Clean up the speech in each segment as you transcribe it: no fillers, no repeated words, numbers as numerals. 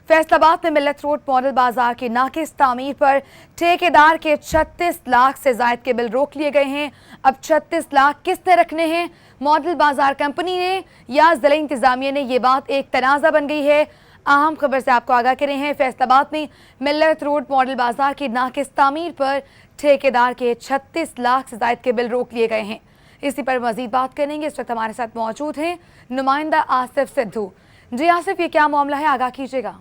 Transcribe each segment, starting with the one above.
फैसलाबाद में मिल्लत road model बाजार की नाकिस तामीर पर ठेकेदार के 36 लाख से जायद के बिल रोक लिए गए हैं। अब 36 लाख किसने रखने हैं, मॉडल बाजार कंपनी ने या जिला इंतजामिया ने? ये बात एक तनाज़ा बन गई है। अहम खबर से आपको आगाह कर रहे हैं। फैसलाबाद में मिल्लत रोड मॉडल बाजार की नाकिस तामीर पर ठेकेदार के 36 लाख से जायद के बिल रोक लिए गए हैं। इसी पर मजीद बात करेंगे। इस वक्त हमारे साथ मौजूद हैं नुमाइंदा आसिफ सिद्धू। जी आसिफ, ये क्या मामला है, आगाह कीजिएगा।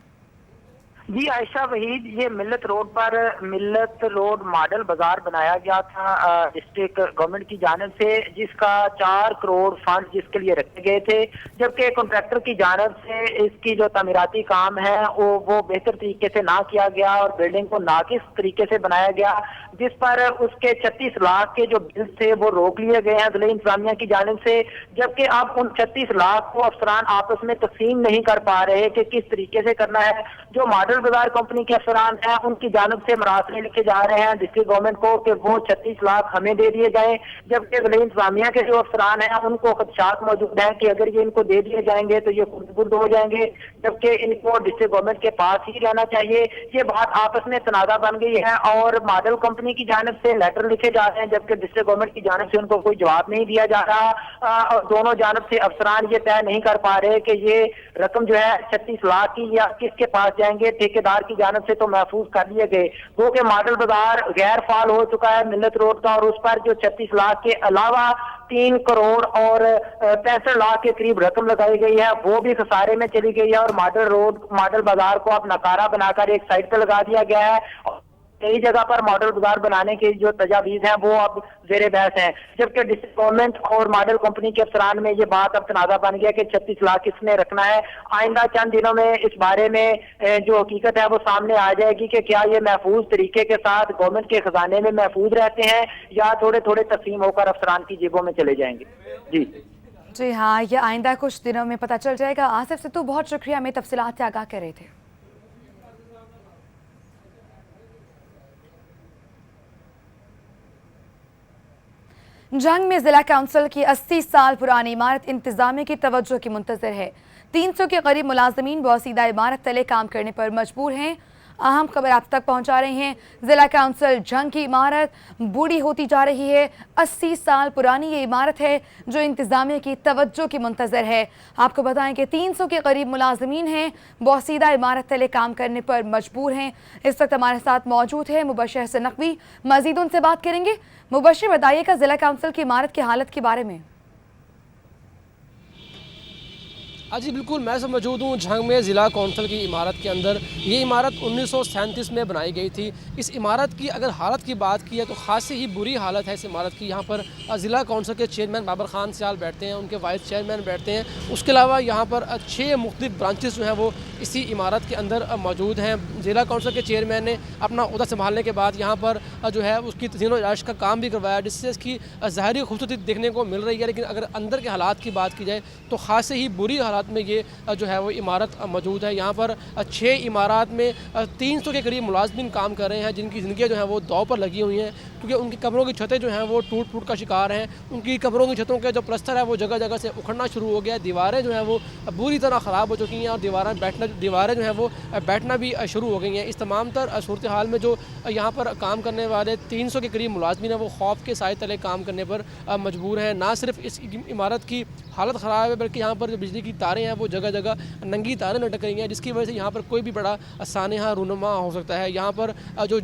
जी आयशा वहीद, ये मिल्लत रोड पर मिल्लत रोड मॉडल बाजार बनाया गया था डिस्ट्रिक्ट गवर्नमेंट की जानिब से, जिसका 4 करोड़ फंड जिसके लिए रखे गए थे, जबकि कॉन्ट्रैक्टर की जानिब से इसकी जो तमीराती काम है वो बेहतर तरीके से ना किया गया और बिल्डिंग को नाकिस तरीके से बनाया गया, जिस पर उसके 36 लाख के जो बिल थे वो रोक लिए गए हैं जिला इंतजामिया की जानिब से। जबकि अब उन 36 लाख को अफसरान आपस में तकसीम नहीं कर पा रहे कि किस तरीके से करना है। जो मॉडल बाजार कंपनी के अफसरान हैं उनकी जानिब से मरासले लिखे जा रहे हैं डिस्ट्रिक्ट गवर्नमेंट को कि वो 36 लाख हमें दे दिए जाएं, जबकि जिला इंतजामिया के जो अफसरान हैं उनको खदशात मौजूद हैं कि अगर ये इनको दे दिए जाएंगे तो ये खुद हो जाएंगे, जबकि इनको डिस्ट्रिक्ट गवर्नमेंट के पास ही रहना चाहिए। ये बात आपस में तनाज़ा बन गई है और मॉडल कंपनी की जानिब से लेटर लिखे जा रहे हैं, जबकि डिस्ट्रिक्ट गवर्नमेंट की जानिब से उनको कोई जवाब नहीं दिया जा रहा। और दोनों जानिब से अफसरान ये तय नहीं कर पा रहे कि ये रकम जो है 36 लाख की या किसके पास जाएंगे। ठेकेदार की जानिब से तो महफूज कर लिए गए, वो कि मॉडल बाजार गैर फाल हो चुका है मिल्लत रोड का, और उस पर जो 36 लाख के अलावा 3 करोड़ और 65 लाख के करीब रकम लगाई गई है, वो भी खसारे में चली गई है। और मॉडल बाजार को अब नकारा बनाकर एक साइड पर लगा दिया गया है। कई जगह पर मॉडल बाजार बनाने की जो तजावीज हैं वो अब जेरे बहस हैं, जबकि डिस्ट्रिक्ट गवर्नमेंट और मॉडल कंपनी के अफसरान में ये बात अब तनाज़ा बन गया कि 36 लाख किसने रखना है। आइंदा चंद दिनों में इस बारे में जो हकीकत है वो सामने आ जाएगी कि क्या ये महफूज तरीके के साथ गवर्नमेंट के खजाने में महफूज रहते हैं या थोड़े थोड़े तकसीम होकर अफसरान की जेबों में चले जाएंगे। जी हाँ, ये आइंदा कुछ दिनों में पता चल जाएगा। आसिफ से तो बहुत शुक्रिया, हमें तफसीलात से आगाह कर रहे थे। जंग में जिला काउंसिल की 80 साल पुरानी इमारत इंतजामिया की तवज्जो की मुंतजर है। 300 के करीब मुलाजमीन बौसीदा इमारत तले काम करने पर मजबूर हैं। अहम खबर आप तक पहुंचा रहे हैं। जिला काउंसिल जंग की इमारत बूढ़ी होती जा रही है। 80 साल पुरानी ये इमारत है जो इंतजामिया की तवज्जो की मुंतजर है। आपको बताएं कि 300 के करीब मुलाजमीन हैं, बौसीदा इमारत तले काम करने पर मजबूर हैं। इस वक्त हमारे साथ मौजूद है मुबश्शिर हसन नकवी, मजीद उनसे बात करेंगे। मुबश्शिर, बताइएगा जिला काउंसिल की इमारत की हालत के बारे में। जी बिल्कुल, मैं सब मौजूद हूँ झंग में ज़िला कौंसिल की इमारत के अंदर। ये इमारत 1937 में बनाई गई थी। इस इमारत की अगर हालत की बात की है तो खासी ही बुरी हालत है इस इमारत की। यहाँ पर ज़िला कौंसिल के चेयरमैन बाबर खान सियाल बैठते हैं, उनके वाइस चेयरमैन बैठते हैं। उसके अलावा यहाँ पर 6 मुख्तलिफ ब्रांचेस जो हैं वो इसी इमारत के अंदर मौजूद हैं। ज़िला कौंसिल के चेयरमैन ने अपना ओहदा संभालने के बाद यहाँ पर जो है उसकी तज़ीन व इराश का काम भी करवाया, जिससे इसकी ज़ाहरी खूबसूरती देखने को मिल रही है। लेकिन अगर अंदर के हालात की बात की जाए तो खासे ही बुरी हालात में ये जो है वो इमारत मौजूद है। यहाँ पर 6 इमारत में 300 के करीब मुलाजमीन काम कर रहे हैं, जिनकी ज़िंदगियाँ जो हैं वो दाव पर लगी हुई हैं, क्योंकि उनकी कमरों की छतें जो हैं वो टूट फूट का शिकार हैं। उनकी कमरों की छतों के जो प्लस्तर है वो जगह जगह से उखड़ना शुरू हो गया है। दीवारें जो हैं वो बुरी तरह ख़राब हो चुकी हैं और दीवारें जो हैं वो बैठना भी शुरू हो गई हैं। इस तमाम तर सूरत हाल में जो यहाँ पर काम करने वाले 300 के करीब मुलाजमीन हैं वो खौफ के साए तले काम करने पर मजबूर हैं। ना सिर्फ इस इमारत की हालत ख़राब है बल्कि यहाँ पर जो बिजली की तारें हैं वो जगह जगह नंगी तारें लटक रही हैं, जिसकी वजह से यहाँ पर कोई भी बड़ा सानेहा रूनुमा हो सकता है। यहाँ पर जो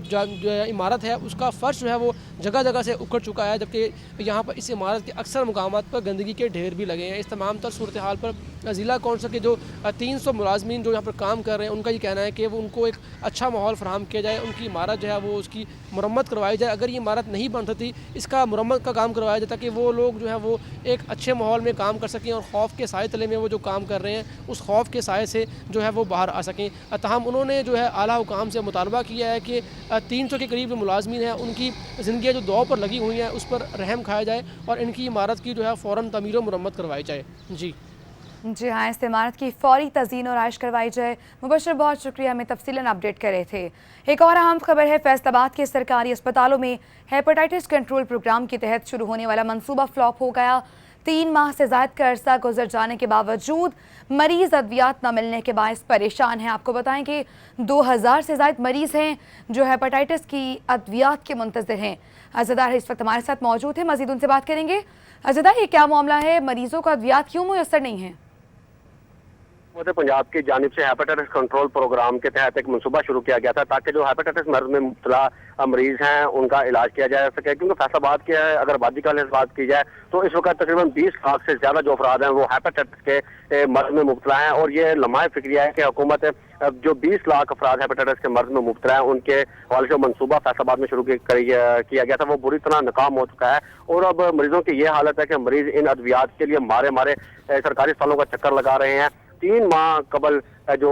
इमारत है उसका फ़र्श जो है वो जगह जगह से उखड़ चुका है, जबकि यहाँ पर इस इमारत के अक्सर मुकामात पर गंदगी के ढेर भी लगे हैं। इस तमाम तर सूरत हाल पर ज़िला कौंसिल के जो 300 मुलाजमीन जो यहाँ पर काम कर रहे हैं उनका ये कहना है कि वो उनको एक अच्छा माहौल फराहम किया जाए, उनकी इमारत जो है वो उसकी मुरम्मत करवाई जाए। अगर ये इमारत नहीं बन सकती, इसका मुरम्मत का काम करवाया जाए ताकि वो लोग जो है वो एक अच्छे माहौल में काम कर सकें और खौफ के साए तले में वो जो काम कर रहे हैं उस खौफ के साए से जो है वो बाहर आ सकें। तमाम उन्होंने जो है आला हुकाम से मुतालबा किया है कि 300 के करीब जो मुलाजमीन हैं उनकी ज़िंदगियाँ जो दाव पर लगी हुई हैं उस पर रहम खाया जाए और इनकी इमारत की जो है फ़ौरन तमीर व मुरम्मत करवाई जाए। जी हाँ, इस इमारत की फौरी तज़ीन और आइश करवाई जाए। मुबश्शिर, बहुत शुक्रिया, हमें तफसीलन अपडेट कर रहे थे। एक और अहम खबर है, फैसलाबाद के सरकारी अस्पतालों में हेपेटाइटिस कंट्रोल प्रोग्राम के तहत शुरू होने वाला मंसूबा फ्लॉप हो गया। 3 माह से ज़ायद का अरसा गुजर जाने के बावजूद मरीज़ अद्वियात न मिलने के बायस परेशान हैं। आपको बताएं कि 2000 से ज़ायद मरीज़ हैं जो हेपेटाइटिस की अद्वियात के मुंतज़िर हैं। अज़दार इस वक्त हमारे साथ मौजूद है, मज़ीद उनसे बात करेंगे। अज़दार, ये क्या मामला है, मरीज़ों का अद्वियात क्यों मुयस्सर नहीं है? पंजाब की जानिब से हेपेटाइटिस कंट्रोल प्रोग्राम के तहत एक मनसूबा शुरू किया गया था ताकि जो हेपेटाइटिस मर्ज में मुब्तला मरीज हैं उनका इलाज किया जा सके, क्योंकि फैसलाबाद के अगर आबादी का बात की जाए तो इस वक्त तकरीबन 20 लाख से ज्यादा जो अफराद हैं वो हेपेटाइटिस के मर्ज में मुब्तला हैं। और ये लम्हा फिक्रिया है कि हुकूमत जो 20 लाख अफराद हेपेटाइटिस के मर्ज में मुब्तला है उनके हवाले से मनसूबा फैसलाबाद में शुरू किया गया था, वो बुरी तरह नाकाम हो चुका है। और अब मरीजों की ये हालत है कि मरीज इन अद्वियात के लिए मारे सरकारी अस्पतालों का चक्कर लगा रहे हैं। 3 माह कबल जो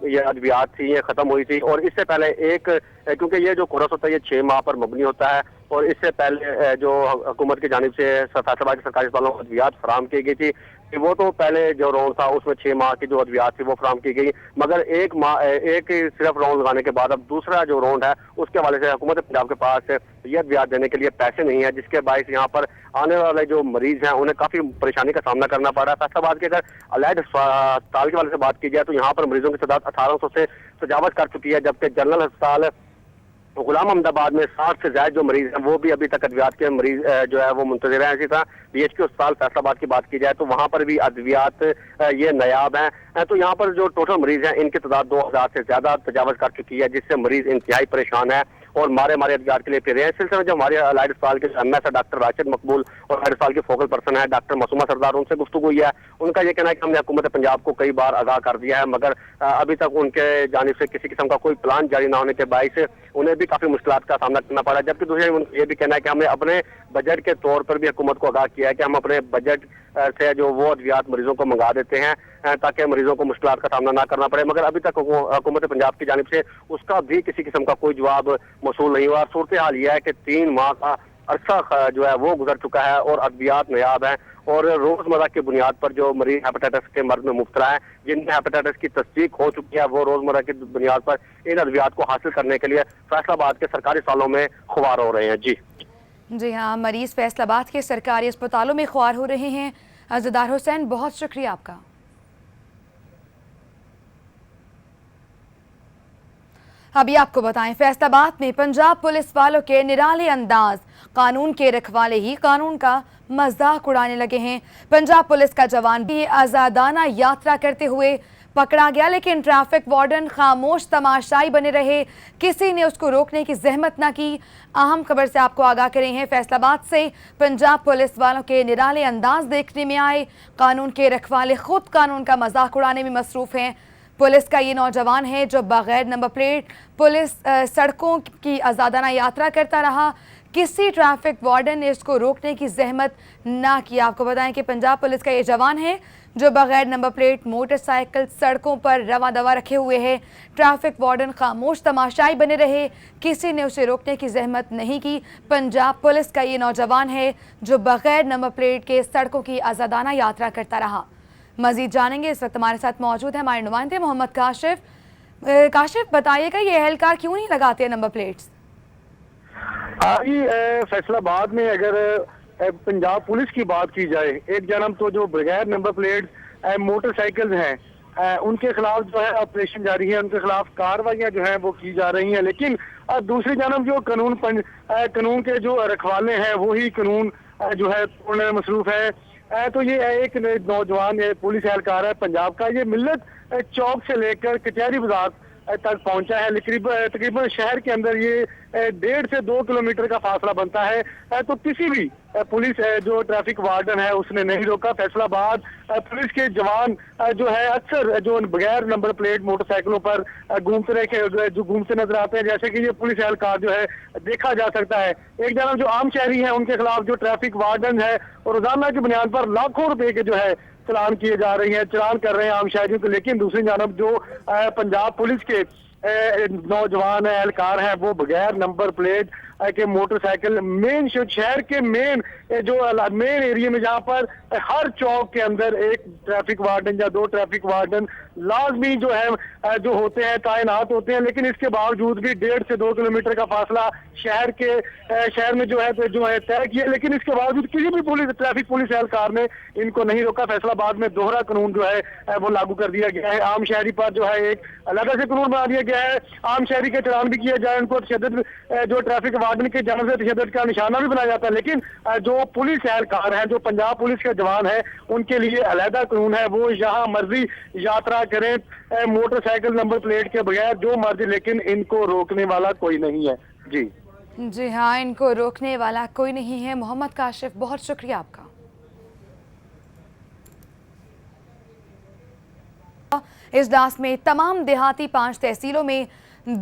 ये अद्वियात थी ये खत्म हुई थी, और इससे पहले क्योंकि ये जो कोर्स होता है ये 6 माह पर मबनी होता है, और इससे पहले जो हुकूमत की जानिब से फैसलाबाद के सरकारी अस्पतालों को अद्वियात फराम की गई थी, वो तो पहले जो राउंड था उसमें 6 माह की जो अद्वियात थी वो फराम की गई, मगर एक सिर्फ राउंड लगाने के बाद अब दूसरा जो राउंड है उसके हवाले से हुकूमत पंजाब के पास ये अद्वियात देने के लिए पैसे नहीं है, जिसके बायस यहाँ पर आने वाले जो मरीज हैं उन्हें काफी परेशानी का सामना करना पड़ रहा है। फैसलाबाद के अगर अलैड अस्पताल के वाले से बात की जाए तो यहाँ पर मरीजों की तादाद 1800 से तजावज कर चुकी है, जबकि जनरल अस्पताल गुलाम अहमदाबाद में 60 से ज्यादा जो मरीज हैं वो भी अभी तक अद्वियात के मरीज जो है वो मुंतजिर हैं। इसी तरह BHQ अस्पताल फैसलाबाद की बात की जाए तो वहां पर भी अद्वियात ये नायाब हैं। तो यहाँ पर जो टोटल मरीज हैं इनकी तादाद 2000 से ज्यादा तजावज कर चुकी है, जिससे मरीज इंतहाई परेशान है और मारे अद्वियात के लिए फिर रहे हैं। इस सिलसिले में जो हमारे अलाइड अस्पताल के MS है डॉक्टर राशिद मकबूल और अलाइड अस्पताल के फोकल पर्सन है डॉक्टर मासूमा सरदार, उनसे गुफ्तगू हुई है। उनका ये कहना है कि हमने हुकूमत पंजाब को कई बार आगाह कर दिया है, मगर अभी तक उनके जानिब से किसी किस्म का कोई प्लान जारी न होने के बायस उन्हें भी काफी मुश्किलात का सामना करना पड़ा। जबकि दूसरे ये भी कहना है कि हमने अपने बजट के तौर पर भी हुकूमत को आगाह किया है कि हम अपने बजट से जो वो अद्वियात मरीजों को मंगा देते हैं ताकि मरीजों को मुश्किलात का सामना ना करना पड़े, मगर अभी तक हुकूमत पंजाब की जानिब से उसका भी किसी किस्म का कोई जवाब मौसूल नहीं हुआ। सूरत हाल यह है कि 3 माह का अरसा जो है वो गुजर चुका है और अद्वियात नायाब है, और रोजमर्रा की बुनियाद पर जो मरीज हेपेटाइटिस के मर्ज में मुब्तला है जिनमें हेपेटाइटिस की तस्दीक हो चुकी है वो रोजमर्रा की बुनियाद पर इन अद्वियात को हासिल करने के लिए फैसलाबाद के सरकारी अस्पतालों में खुवार हो रहे हैं। जी हाँ, मरीज फैसलाबाद के सरकारी अस्पतालों में ख्वार हो रहे हैं। अज़दार हुसैन, बहुत शुक्रिया आपका। अभी आपको बताएं, फैसलाबाद में पंजाब पुलिस वालों के निराले अंदाज, कानून के रखवाले ही कानून का मजाक उड़ाने लगे हैं। पंजाब पुलिस का जवान भी आज़ादाना यात्रा करते हुए पकड़ा गया, लेकिन ट्रैफिक वार्डन खामोश तमाशाई बने रहे, किसी ने उसको रोकने की जहमत ना की। अहम खबर से आपको आगाह करें हैं, फैसलाबाद से पंजाब पुलिस वालों के निराले अंदाज देखने में आए। कानून के रखवाले खुद कानून का मजाक उड़ाने में मसरूफ हैं। पुलिस का ये नौजवान है जो बगैर नंबर प्लेट पुलिस सड़कों की आज़ादाना यात्रा करता रहा, किसी ट्रैफिक वार्डन ने इसको रोकने की जहमत ना की। आपको बताएं कि पंजाब पुलिस का ये जवान है जो बगैर नंबर प्लेट मोटरसाइकिल सड़कों पर रवा दवा रखे हुए है। ट्रैफिक वार्डन खामोश तमाशाई बने रहे, किसी ने उसे रोकने की जहमत नहीं की। पंजाब पुलिस का ये नौजवान है जो बगैर नंबर प्लेट के सड़कों की आज़ादाना यात्रा करता रहा। मजीद जानेंगे, इस वक्त हमारे साथ मौजूद है हमारे नुमाइंदे मोहम्मद काशिफ। काशिफ, बताइएगा ये एहलकार क्यों नहीं लगाते नंबर प्लेट्स? फैसलाबाद में अगर पंजाब पुलिस की बात की जाए, एक जानब तो जो बगैर नंबर प्लेट मोटरसाइकिल हैं उनके खिलाफ जो है ऑपरेशन जारी है, उनके खिलाफ कार्रवाइयां जो है वो की जा रही हैं, लेकिन दूसरी जानब जो कानून के जो रखवाले हैं वही कानून जो है तोड़ने में मसरूफ है। तो ये एक नौजवान पुलिस एहलकार है पंजाब का, ये मिल्लत चौक से लेकर कचहरी बाजार तक पहुंचा है। तकरीबन शहर के अंदर ये 1.5 से 2 किलोमीटर का फासला बनता है। तो किसी भी पुलिस जो ट्रैफिक वार्डन है उसने नहीं रोका। फैसलाबाद पुलिस के जवान जो है अक्सर जो बगैर नंबर प्लेट मोटरसाइकिलों पर घूमते नजर आते हैं, जैसे कि ये पुलिस एहलकार जो है देखा जा सकता है। एक जानब जो आम शहरी है उनके खिलाफ जो ट्रैफिक वार्डन है और रोजाना की बुनियाद पर लाखों रुपए के जो है चलान किए जा रहे हैं, चलान कर रहे हैं आम शहरियों को, लेकिन दूसरी जानब जो पंजाब पुलिस के नौजवान है, एहलकार है, वो बगैर नंबर प्लेट के मोटरसाइकिल मेन शहर के मेन एरिया में, जहाँ पर हर चौक के अंदर एक ट्रैफिक वार्डन या 2 ट्रैफिक वार्डन लाजमी जो है जो होते हैं, तैनात होते हैं। लेकिन इसके बावजूद भी 1.5 से 2 किलोमीटर का फासला शहर में जो है तय किया, लेकिन इसके बावजूद किसी भी ट्रैफिक पुलिस एहलकार ने इनको नहीं रोका। फैसलाबाद में दोहरा कानून जो है वो लागू कर दिया गया है। आम शहरी पर जो है एक अलग से कानून बना दिया गया है। आम शहरी के चालान भी किए जाए, उनको तशद्दुद जो ट्रैफक वार्डन के जानिब से तशद्दुद का निशाना भी बनाया जाता है। लेकिन जो पुलिस एहलकार हैं, जो पंजाब पुलिस के जवान हैं, उनके लिए अलहदा कानून है। वो जहां मर्जी यात्रा करें मोटरसाइकिल नंबर प्लेट के बगैर, जो मर्जी, लेकिन इनको रोकने वाला कोई नहीं है। जी हाँ, इनको रोकने वाला कोई नहीं है। मोहम्मद काशिफ, बहुत शुक्रिया आपका। इजलास में तमाम देहाती 5 तहसीलों में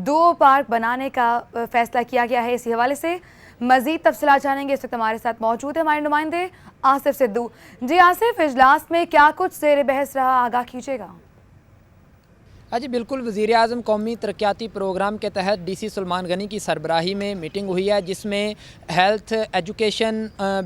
2 पार्क बनाने का फैसला किया गया है। इसी हवाले से मजीद तफसीलात जानेंगे। इस वक्त हमारे साथ मौजूद है हमारे नुमाइंदे आसिफ सिद्धू। जी आसिफ, इजलास में क्या कुछ ज़ेर बहस रहा, आगाह कीजिएगा। हाँ जी बिल्कुल, वज़ीर-ए-आज़म कौमी तरक्याती प्रोग्राम के तहत DC सुलेमान गनी की सरबराही में मीटिंग हुई है, जिसमें हेल्थ, एजुकेशन,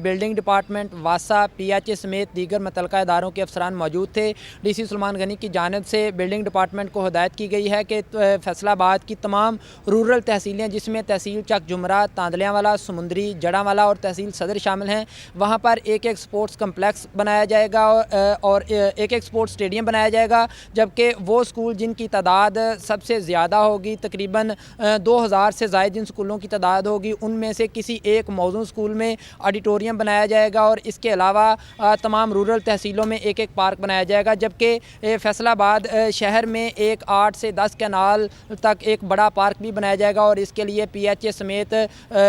बिल्डिंग डिपार्टमेंट, वासा, PHA समेत दीगर मुतल्लिक़ा इदारों के अफसरान मौजूद थे। DC सुलेमान गनी की जानिब से बिल्डिंग डिपार्टमेंट को हिदायत की गई है कि फैसलाबाद की तमाम रूरल तहसीलें, जिसमें तहसील चक जुमरा, तांदलियावाला, समुंदरी, जड़ावाला और तहसील सदर शामिल हैं, वहाँ पर एक स्पोर्ट्स कम्प्लेक्स बनाया जाएगा और एक स्पोर्ट्स स्टेडियम बनाया जाएगा। जबकि वो स्कूल जिनकी तादाद सबसे ज़्यादा होगी, तकरीबन 2000 से ज़ायद जिन स्कूलों की तादाद होगी, उनमें से किसी एक मौजूद स्कूल में ऑडिटोरियम बनाया जाएगा और इसके अलावा तमाम रूरल तहसीलों में एक पार्क बनाया जाएगा। जबकि फैसलाबाद शहर में 8 से 10 कैनाल तक एक बड़ा पार्क भी बनाया जाएगा और इसके लिए PHA समेत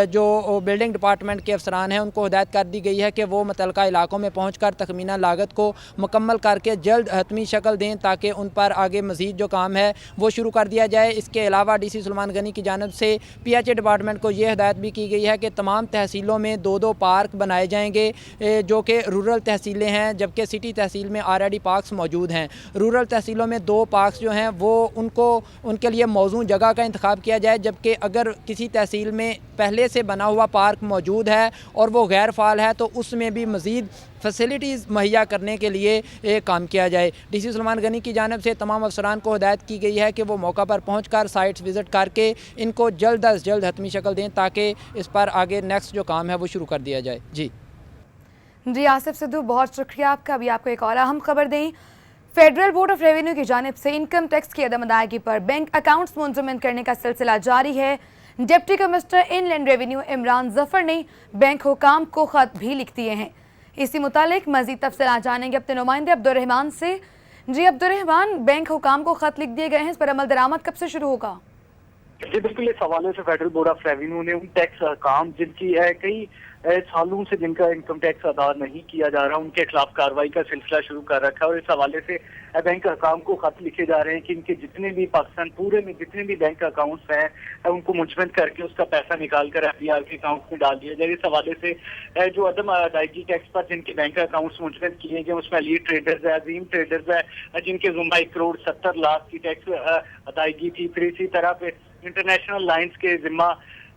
जो बिल्डिंग डिपार्टमेंट के अफसरान हैं, उनको हिदायत कर दी गई है कि वो मुतल्लिक़ा इलाकों में पहुँच कर तखमीना लागत को मुकम्मल करके जल्द हतमी शक्ल दें, ताकि उन पर आगे मज़ीद जो काम है वो शुरू कर दिया जाए। इसके अलावा DC सुलेमान गनी की जानिब से PHA डिपार्टमेंट को ये हिदायत भी की गई है कि तमाम तहसीलों में 2-2 पार्क बनाए जाएंगे, जो कि रूरल तहसीलें हैं, जबकि सिटी तहसील में ऑलरेडी पार्क्स मौजूद हैं। रूरल तहसीलों में 2 पार्क्स जो हैं वो उनके लिए मौजूद जगह का इंतखाब किया जाए। जबकि अगर किसी तहसील में पहले से बना हुआ पार्क मौजूद है और वो गैर फ़ाल है, तो उसमें भी मज़ीद फैसिलिटीज़ मुहैया करने के लिए काम किया जाए। DC सुलेमान गनी की जानिब से तमाम अफसरान को हिदायत की गई है कि वो मौका पर पहुँच कर साइट्स विज़िट करके इनको जल्द अज जल्द हतमी शक्ल दें, ताकि इस पर आगे नेक्स्ट जो काम है वो शुरू कर दिया जाए। जी आसिफ सिद्धू, बहुत शुक्रिया आपका। अभी आपको एक और अहम खबर दें। फेडरल बोर्ड ऑफ रेवेन्यू की जानिब से इनकम टैक्स की अदम अदायगी पर बैंक अकाउंट्स मुंजमद करने का सिलसिला जारी है। Deputy commissioner inland revenue Imran Zafar ने बैंक हुकाम को ख़त भी लिख दिए हैं। इसी मुतालिक मज़ीद तफसीलात जानेंगे अपने नुमाइंदे अब्दुर्रहमान से। जी अब्दुर्रहमान, बैंक हुकाम को ख़त लिख दिए गए हैं, इस पर अमल दरामद कब से शुरू होगा? जी बिल्कुल, इस हवाले से फेडरल बोर्ड ऑफ रेवेन्यू ने उन टैक्स अहकाम जिनकी कई सालों से जिनका इनकम टैक्स अदा नहीं किया जा रहा, उनके खिलाफ कार्रवाई का सिलसिला शुरू कर रखा है। और इस हवाले से बैंक अकाउंट को खत लिखे जा रहे हैं कि इनके जितने भी पाकिस्तान पूरे में जितने भी बैंक अकाउंट्स हैं उनको मुंजमद करके उसका पैसा निकाल कर FBR के अकाउंट में डाल दिया जाए। इस हवाले से जो अदम अदायगी टैक्स पर जिनके बैंक अकाउंट्स मुंजमद किए गए, उसमें अली ट्रेडर्स है, अजीम ट्रेडर्स है, जिनके जुम्मा 1,70,00,000 की टैक्स अदायगी थी। फिर इसी तरह पे इंटरनेशनल लाइन्स के जिम्मा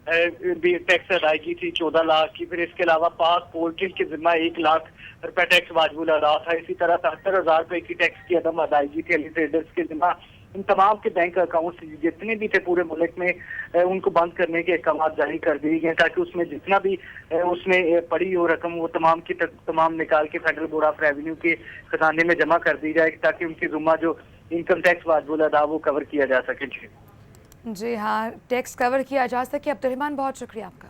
भी टैक्स अदायगी थी 14 लाख की। फिर इसके अलावा पाक पोल्ट्री के जिम्मा 1 लाख रुपए टैक्स वाजिबुल अदा था। इसी तरह 73,000 रुपए की टैक्स की अदम अदायगी थी अली ट्रेडर्स के जिम्मा। इन तमाम के बैंक अकाउंट जितने भी थे पूरे मुल्क में उनको बंद करने के अहकाम जारी कर दिए गए, ताकि उसमें जितना भी उसमें पड़ी हो रकम वो तमाम की तमाम निकाल के फेडरल बोर्ड ऑफ रेवेन्यू के खजाने में जमा कर दी जाए, ताकि उनकी जुम्मा जो इनकम टैक्स वाजिबुल अदा वो कवर किया जा सके। जी हाँ, टैक्स कवर किया जा सके। अब्दुर्रहमान, बहुत शुक्रिया आपका।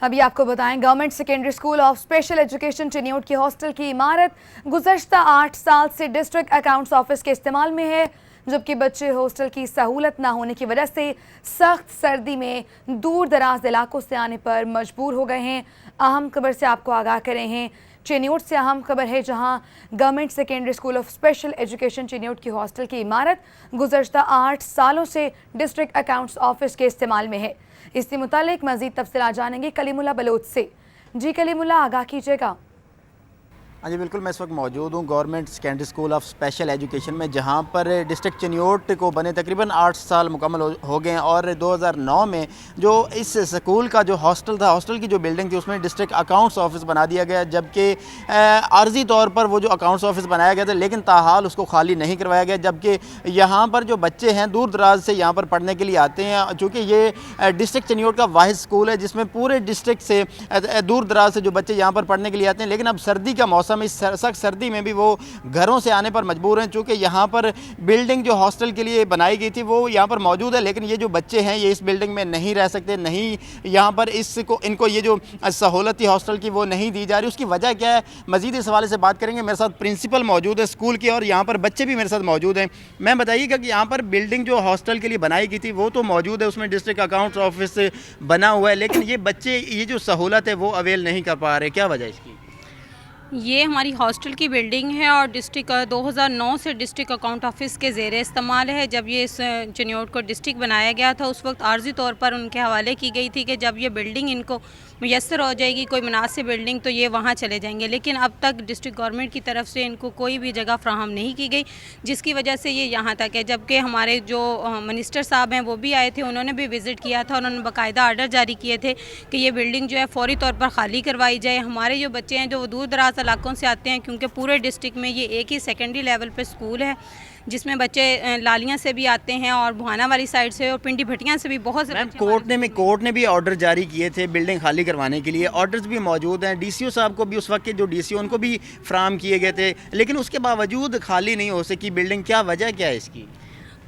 अभी आपको बताएं, government secondary school of special education Chiniot की हॉस्टल की इमारत गुज़श्ता 8 साल से डिस्ट्रिक्ट अकाउंट्स ऑफिस के इस्तेमाल में है, जबकि बच्चे हॉस्टल की सहूलत ना होने की वजह से सख्त सर्दी में दूर दराज इलाकों से आने पर मजबूर हो गए हैं। अहम खबर से आपको आगाह कर रहे हैं। चिन्यूट से अहम खबर है, जहां government secondary school of special education Chiniot की हॉस्टल की इमारत गुज़श्ता 8 सालों से डिस्ट्रिक्ट अकाउंट्स ऑफिस के इस्तेमाल में है। इससे मुतालिक मज़ीद तफसीलात जानेंगे कलीमुल्लाह बलोच से। जी कलीमुल्लाह, आगाह कीजिएगा। हाँ जी बिल्कुल, मैं इस वक्त मौजूद हूँ government secondary school of special education में, जहाँ पर डिस्ट्रिक्ट चिन्योट को बने तकरीबन 8 साल मुकम्मल हो गए हैं। और 2009 में जो इस स्कूल का जो हॉस्टल था, हॉस्टल की जो बिल्डिंग थी, उसमें डिस्ट्रिक्ट अकाउंट्स ऑफिस बना दिया गया, जबकि आर्जी तौर पर वो जो अकाउंट्स ऑफिस बनाया गया था, लेकिन ताहाल उसको खाली नहीं करवाया गया। जबकि यहाँ पर जो बच्चे हैं दूर दराज से यहाँ पर पढ़ने के लिए आते हैं, चूँकि ये डिस्ट्रिक्ट चिन्योट का वाहिद स्कूल है जिसमें पूरे डिस्ट्रिक्ट से दूर दराज से जो बच्चे यहाँ पर पढ़ने के लिए आते हैं। लेकिन अब सर्दी का मौसम, इस सख्त सर्दी में भी वो घरों से आने पर मजबूर हैं, चूँकि यहाँ पर बिल्डिंग जो हॉस्टल के लिए बनाई गई थी वो यहाँ पर मौजूद है, लेकिन ये जो बच्चे हैं ये इस बिल्डिंग में नहीं रह सकते, नहीं यहाँ पर इनको ये जो सहूलत थी हॉस्टल की वो नहीं दी जा रही। उसकी वजह क्या है, मज़ीद इस हवाले से बात करेंगे। मेरे साथ प्रिंसिपल मौजूद है स्कूल की और यहाँ पर बच्चे भी मेरे साथ मौजूद हैं। मैं बताइएगा कि यहाँ पर बिल्डिंग जो हॉस्टल के लिए बनाई गई थी वो तो मौजूद है, उसमें डिस्ट्रिक्ट अकाउंट्स ऑफिस बना हुआ है, लेकिन ये बच्चे ये जो सहूलत है वो अवेल नहीं कर पा रहे, क्या वजह इसकी? ये हमारी हॉस्टल की बिल्डिंग है और डिस्ट्रिक्ट 2009 से डिस्ट्रिक्ट अकाउंट ऑफिस के ज़ेर इस्तेमाल है। जब ये इस चिन्योट को डिस्ट्रिक्ट बनाया गया था उस वक्त आर्जी तौर पर उनके हवाले की गई थी कि जब ये बिल्डिंग इनको मुयस्सर हो जाएगी, कोई मुनासिब बिल्डिंग, तो ये वहाँ चले जाएंगे। लेकिन अब तक डिस्ट्रिक्ट गवर्नमेंट की तरफ से इनको कोई भी जगह फ्राहम नहीं की गई, जिसकी वजह से ये यहाँ तक है। जबकि हमारे जो मिनिस्टर साहब हैं वो भी आए थे, उन्होंने भी विज़िट किया था, उन्होंने बाकायदा आर्डर जारी किए थे कि ये बिल्डिंग जो है फ़ौरी तौर पर ख़ाली करवाई जाए। हमारे जो बच्चे हैं जो दूर दराज इलाकों से आते हैं, क्योंकि पूरे डिस्ट्रिक्ट में ये एक ही सेकेंडरी लेवल पर स्कूल है जिसमें बच्चे लालियाँ से भी आते हैं और बुहाना वाली साइड से और पिंडी भटियाँ से भी बहुत से कोर्ट ने भी ऑर्डर जारी किए थे बिल्डिंग खाली करवाने के लिए, ऑर्डर्स भी मौजूद हैं। डीसीओ साहब को भी उस वक्त के जो डीसीओ उनको भी फ्राहम किए गए थे, लेकिन उसके बावजूद खाली नहीं हो सकी बिल्डिंग, क्या वजह क्या है इसकी?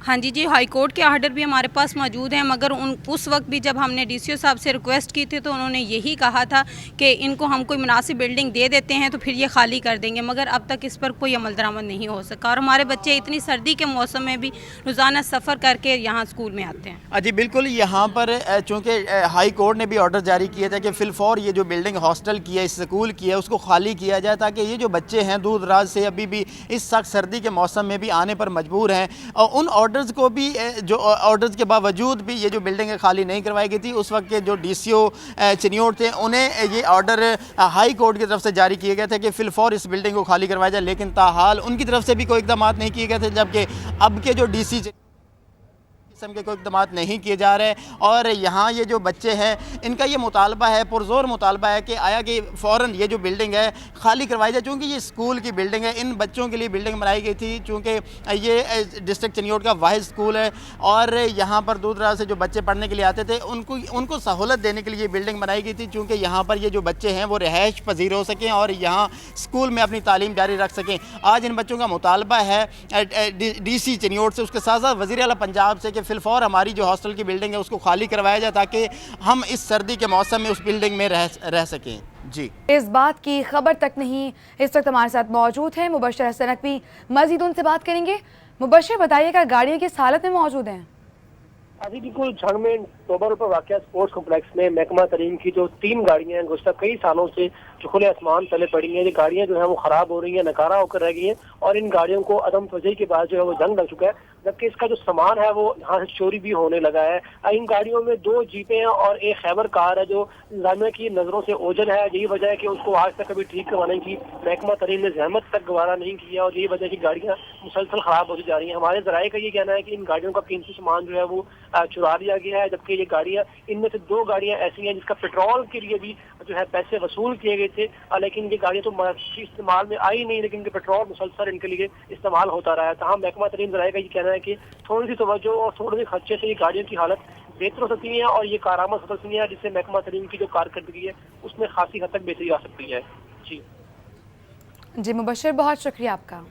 हाँ जी, हाई कोर्ट के आर्डर भी हमारे पास मौजूद हैं, मगर उस वक्त भी जब हमने डीसीओ साहब से रिक्वेस्ट की थी तो उन्होंने यही कहा था कि इनको हम कोई मुनासिब बिल्डिंग दे देते हैं तो फिर ये खाली कर देंगे, मगर अब तक इस पर कोई अमल दरामद नहीं हो सका। और हमारे बच्चे इतनी सर्दी के मौसम में भी रोज़ाना सफ़र करके यहाँ स्कूल में आते हैं। जी बिल्कुल, यहाँ पर चूँकि हाई कोर्ट ने भी ऑर्डर जारी किया था कि फिलफौर ये जो बिल्डिंग हॉस्टल की है, इस स्कूल की है, उसको खाली किया जाए ताकि ये जो बच्चे हैं दूर दराज से अभी भी इस सख्त सर्दी के मौसम में भी आने पर मजबूर हैं। और उन ऑर्डर्स को भी जो ऑर्डर्स के बावजूद भी ये जो बिल्डिंग खाली नहीं करवाई गई थी, उस वक्त के जो डीसीओ चिन्योट थे उन्हें ये ऑर्डर हाई कोर्ट की तरफ से जारी किए गए थे कि फिलफौर इस बिल्डिंग को खाली करवाया जाए, लेकिन ताहाल उनकी तरफ से भी कोई इकदाम नहीं किए गए थे। जबकि अब के जो डीसी किस्म के कोई इकदाम नहीं किए जा रहे। और यहाँ ये जो बच्चे हैं इनका ये मुतालबा है, पुरजोर मुतालबा है कि आया कि फ़ौरन ये जो बिल्डिंग है खाली करवाई जाए, चूँकि ये स्कूल की बिल्डिंग है, इन बच्चों के लिए बिल्डिंग बनाई गई थी, चूँकि ये डिस्ट्रिक्ट चिन्योट का वाहिद स्कूल है और यहाँ पर दूर दराज से जो बच्चे पढ़ने के लिए आते थे उनको सहूलत देने के लिए बिल्डिंग बनाई गई थी, चूँकि यहाँ पर ये जो बच्चे हैं वो रिहाइश पजीर हो सकें और यहाँ स्कूल में अपनी तालीम जारी रख सकें। आज इन बच्चों का मुतालबा है DC चिन्योट से, उसके साथ साथ वज़ीर आला पंजाब से कि फिलफौर हमारी जो हॉस्टल की बिल्डिंग है उसको खाली करवाया जाए ताकि हम इस सर्दी के मौसम में उस बिल्डिंग में रह सकें। जी, इस बात की खबर तक नहीं, इस वक्त हमारे साथ मौजूद हैं मुबशर हसन नकवी, मजीद उनसे बात करेंगे। मुबशर, बताइएगा गाड़ियाँ किस हालत में मौजूद हैं? अभी बिल्कुल झंग में टोबर पर वाक़ स्पोर्ट्स कॉम्प्लेक्स में महकमा तरीन की जो 3 गाड़ियां हैं गुज़श्ता कई सालों से जो खुले आसमान तले पड़ी हैं, ये गाड़ियां जो है वो खराब हो रही हैं, नकारा होकर रह गई हैं और इन गाड़ियों को अदम तवज्जोही के बाद जो है वो जंग लग चुका है, जबकि इसका जो सामान है वो यहाँ से चोरी भी होने लगा है। इन गाड़ियों में 2 जीपें हैं और एक खैबर कार है जो इंतजामिया की नजरों से ओझल है। यही वजह है कि उसको आज तक कभी ठीक करवाने की महकमा तरीन ने जहमत तक गवारा नहीं किया और यही वजह की गाड़ियाँ मुसलसल खराब होती जा रही हैं। हमारे जराये का ये कहना है कि इन गाड़ियों का कीमती सामान जो है वो चुरा लिया गया है, जबकि ये गाड़ियाँ, इनमें से 2 गाड़ियाँ ऐसी हैं जिसका पेट्रोल के लिए भी जो है पैसे वसूल किए गए थे, लेकिन ये गाड़ियाँ तो इस्तेमाल में आई नहीं, लेकिन इनके पेट्रोल मुसलसल इनके लिए इस्तेमाल होता रहा है। तमाम महकमा तरीन जराये का ये कहना है कि थोड़ी सी तवज्जो और थोड़े से खर्चे से ये गाड़ियों की हालत बेहतर हो सकती है और ये कारामद हो सकती है, जिससे महकमा तरीन की जो कारकर्दगी है उसमें खासी हद तक बेहतरी आ सकती है। जी मुबशर, बहुत शुक्रिया आपका।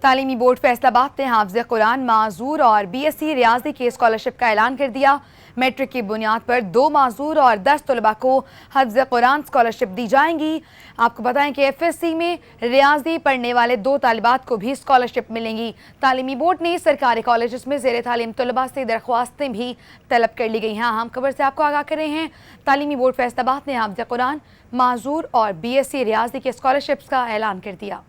तालीमी बोर्ड फैसलाबाद ने हाफिज़ कुरान माजूर और BSc रियाजी की स्कॉलरशिप का ऐलान कर दिया। मैट्रिक की बुनियाद पर 2 माजूर और 10 तलबा को हाफिज़ कुरान स्कॉलरशिप दी जाएंगी। आपको बताएं कि FSC में रियाजी पढ़ने वाले 2 तालिबात को भी स्कॉलरशिप मिलेंगी। तालीमी बोर्ड ने सरकारी कॉलेज में ज़ेर तालीम तलबा से दरख्वास्तें भी तलब कर ली गई हैं। अहम खबर से आपको आगाह कर रहे हैं। तालीमी बोर्ड फैसलाबाद ने हाफिज़ कुरान माजूर और BSc रियाजी के स्कॉलरशिप्स का ऐलान कर दिया।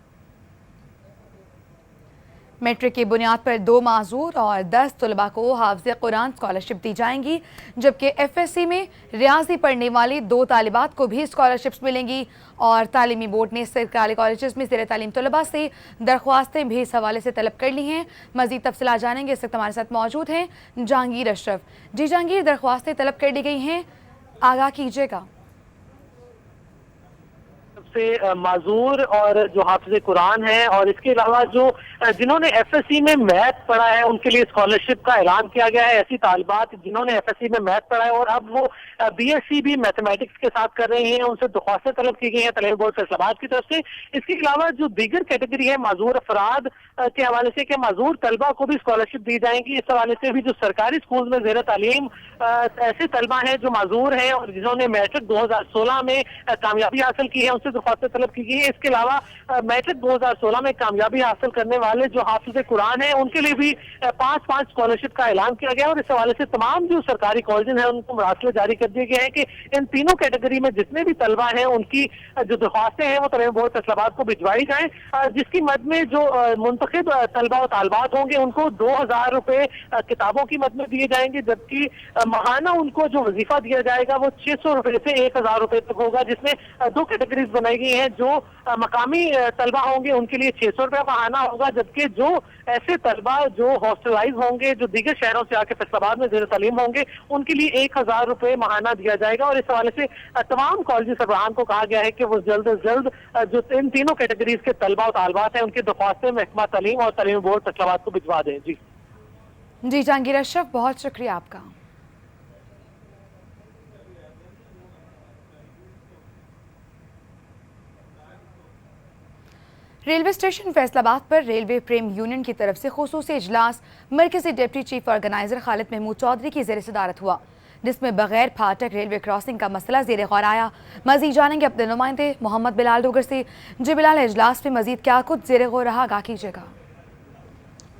मैट्रिक की बुनियाद पर 2 माजूर और 10 तलबा को हाफिज़ कुरान स्कॉलरशिप दी जाएंगी, जबकि FSC में रियाजी पढ़ने वाली 2 तालिबात को भी स्कॉलरशिप्स मिलेंगी। और तालीमी बोर्ड ने सरकारी कॉलेज में ज़ेर तालीम तलबा से दरख्वास्तें भी इस हवाले से तलब कर ली हैं। मज़ीद तफसीलात जानेंगे। इस वक्त हमारे साथ मौजूद हैं जहांगीर अशरफ। जी जहांगीर, दरख्वास्तें तलब कर दी गई हैं, आगाह कीजिएगा। से माजूर और जो हाफिज़ कुरान है और इसके अलावा जो जिन्होंने FSC में मैथ पढ़ा है उनके लिए स्कॉलरशिप का ऐलान किया गया है। ऐसी तालिबात जिन्होंने FSC में मैथ पढ़ा है और अब वो BSc भी मैथमेटिक्स के साथ कर रही हैं, उनसे दरख्वास्तें तलब की गई हैं तालीमी बोर्ड फैसलाबाद की तरफ से। इसके अलावा जो दीगर कैटेगरी है माजूर अफराद के हवाले से कि माजूर तलबा को भी स्कॉलरशिप दी जाएंगी। इस हवाले से भी जो सरकारी स्कूल में ज़ेर तालीम ऐसे तलबा हैं जो माजूर हैं और जिन्होंने मैट्रिक 2016 में कामयाबी हासिल की है, उनसे दरख्वास्तें तलब की गई है। इसके अलावा मैट्रिक 2016 में कामयाबी हासिल करने वाले जो हाफिज़ कुरान है उनके लिए भी 5-5 स्कॉलरशिप का ऐलान किया गया और इस हवाले से तमाम जो सरकारी कॉलेज हैं उनको मरासले जारी कर दिए गए हैं कि इन तीनों कैटेगरी में जितने भी तलबा हैं उनकी जो दरख्वास्तें हैं वो तालीमी बोर्ड फैसलाबाद को भिजवाई जाएं, जिसकी मद में जो मुंतखब तलबा और तालिबात होंगे उनको 2000 रुपये किताबों की मद में दिए जाएंगे, जबकि माहाना उनको जो वजीफा दिया जाएगा वो 600 रुपये से 1000 रुपये तक होगा, जिसमें 2 कैटेगरीज बनाई गई हैं। जो मकामी तलबा होंगे उनके लिए 600 रुपये माहाना होगा, जबकि जो ऐसे तलबा जो हॉस्टलाइज होंगे, जो दीगर शहरों से आके फैसलाबाद में ज़ेर तालीम होंगे, उनके लिए 1000 रुपये माहाना दिया जाएगा। और इस हवाले से तमाम कॉलेज सरबराहान को कहा गया है कि वो जल्द अज जल्द जो इन तीनों कैटेगरीज के तलबा और तालिबात हैं उनकी दरख्वास्तें महकमा तालीम और तालीमी बोर्ड फैसलाबाद को भिजवा दें। जी जहांगीर अशरफ, बहुत शुक्रिया आपका। रेलवे स्टेशन फैसलाबाद पर रेलवे प्रेम यूनियन की तरफ से खुसूसी इजलास मरकजी deputy chief organiser Khalid Mahmood Chaudhry की ज़ेर सदारत हुआ, जिसमें बगैर फाटक रेलवे क्रॉसिंग का मसला ज़ेर गौर आया। मज़ीद जानेंगे अपने नुमाइंदे मोहम्मद बिलाल डोगर से। जी बिलाल, इजलास में मज़ीद क्या कुछ ज़ेर गौर रहा, आगाह कीजिएगा।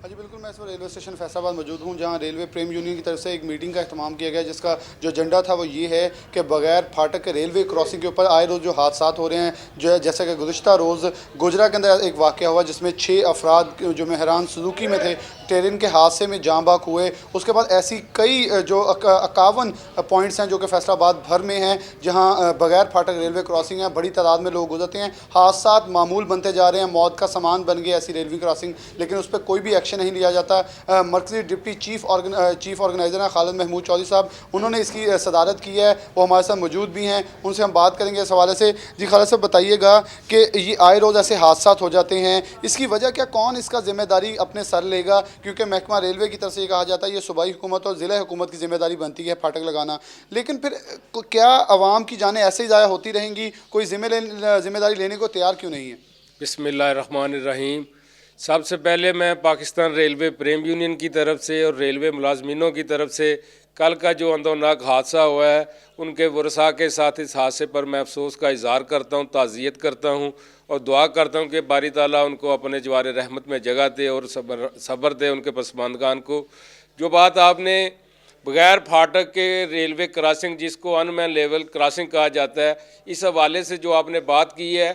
जी बिल्कुल, मैं इस वक्त रेलवे स्टेशन फैसलाबाद मौजूद हूँ, जहाँ रेलवे प्रेम यूनियन की तरफ से एक मीटिंग का अहतमाम किया गया, जिसका जो एजेंडा था वो ये है कि बगैर फाटक के रेलवे क्रॉसिंग के ऊपर आए रोज़ जो हादसा हो रहे हैं, जो है जैसा कि गुज़श्ता रोज़ गोजरा के अंदर एक वाक़या हुआ जिसमें 6 अफराद जो मेहरान सुजुकी में थे ट्रेन के हादसे में जाँ बाक हुए। उसके बाद ऐसी कई जो 51 पॉइंट्स हैं जो कि फैसलाबाद भर में हैं जहाँ बगैर फाटक रेलवे क्रॉसिंग है, बड़ी तादाद में लोग गुजरते हैं, हादसा मामूल बनते जा रहे हैं, मौत का सामान बन गया ऐसी रेलवे क्रॉसिंग, लेकिन उस पर कोई भी एक्शन नहीं लिया जाता। मरकजी डिप्टी चीफ ऑर्गेनाइजर हैं खालिद महमूद चौधरी साहब, उन्होंने इसकी सदारत की है, वो हमारे साथ मौजूद भी हैं, उनसे हम बात करेंगे इस हवाले से। जी खालिद साहब, बताइएगा कि ये आए रोज़ ऐसे हादसा हो जाते हैं, इसकी वजह क्या, कौन इसका जिम्मेदारी अपने सर लेगा? क्योंकि महकमा रेलवे की तरफ से ये कहा जाता है ये सूबाई हुकूमत और ज़िला हुकूमत की जिम्मेदारी बनती है फाटक लगाना, लेकिन फिर क्या आवाम की जानें ऐसे ही ज़ाया होती रहेंगी? कोई जिम्मेदारी लेने को तैयार क्यों नहीं है? बिस्मिल्लाहिर्रहमानिर्रहीम। सबसे पहले मैं पाकिस्तान रेलवे प्रेम यूनियन की तरफ से और रेलवे मुलाजमीनों की तरफ से कल का जो अंदोनाक हादसा हुआ है उनके वरसा के साथ इस हादसे पर मैं अफसोस का इज़हार करता हूँ, ताज़ियत करता हूँ और दुआ करता हूँ कि बारी ताला उनको अपने जवार रहमत में जगह दे और सब्र दे उनके पसमानदान को। जो बात आपने बगैर फाटक के रेलवे क्रॉसिंग, जिसको अनमैन लेवल क्रॉसिंग कहा जाता है, इस हवाले से जो आपने बात की है,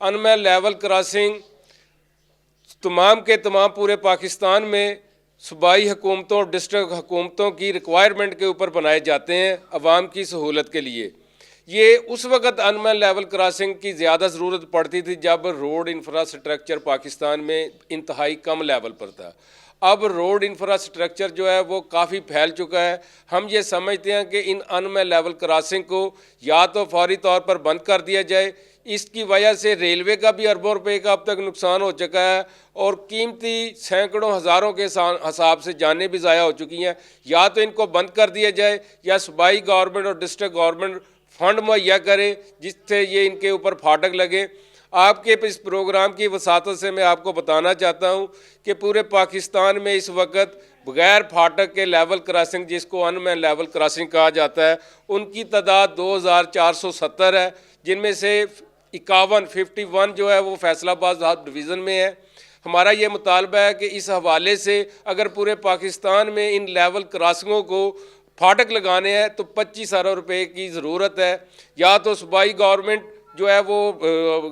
अनमैन लेवल क्रॉसिंग तमाम के तमाम पूरे पाकिस्तान में सूबाई हुकूमतों और डिस्ट्रिक्ट हुकूमतों की रिक्वायरमेंट के ऊपर बनाए जाते हैं अवाम की सहूलत के लिए। ये उस वक़्त अनमैन लेवल क्रॉसिंग की ज़्यादा ज़रूरत पड़ती थी जब रोड इंफ्रास्ट्रक्चर पाकिस्तान में इंतहाई कम लेवल पर था। अब रोड इंफ्रास्ट्रक्चर जो है वो काफ़ी फैल चुका है। हम ये समझते हैं कि इन अनमैन लेवल क्रॉसिंग को या तो फौरी तौर पर बंद कर दिया जाए, इसकी वजह से रेलवे का भी अरबों रुपए का अब तक नुकसान हो चुका है और कीमती सैकड़ों हज़ारों के हिसाब से जानें भी ज़ाया हो चुकी हैं। या तो इनको बंद कर दिया जाए या सूबाई गवर्नमेंट और डिस्ट्रिक्ट गवर्नमेंट फ़ंड मुहैया करे जिससे ये इनके ऊपर फाटक लगे। आपके इस प्रोग्राम की वसातत से मैं आपको बताना चाहता हूँ कि पूरे पाकिस्तान में इस वक्त बगैर फाटक के लेवल क्रॉसिंग, जिसको अनमैन लेवल क्रॉसिंग कहा जाता है, उनकी तादाद 2470 है, जिनमें से 51 जो है वो फैसलाबाद डिवीज़न में है। हमारा ये मुतालबा है कि इस हवाले से अगर पूरे पाकिस्तान में इन लेवल क्रॉसिंगों को फाटक लगाने हैं तो 25 अरब रुपए की ज़रूरत है। या तो सूबाई गवर्नमेंट जो है वो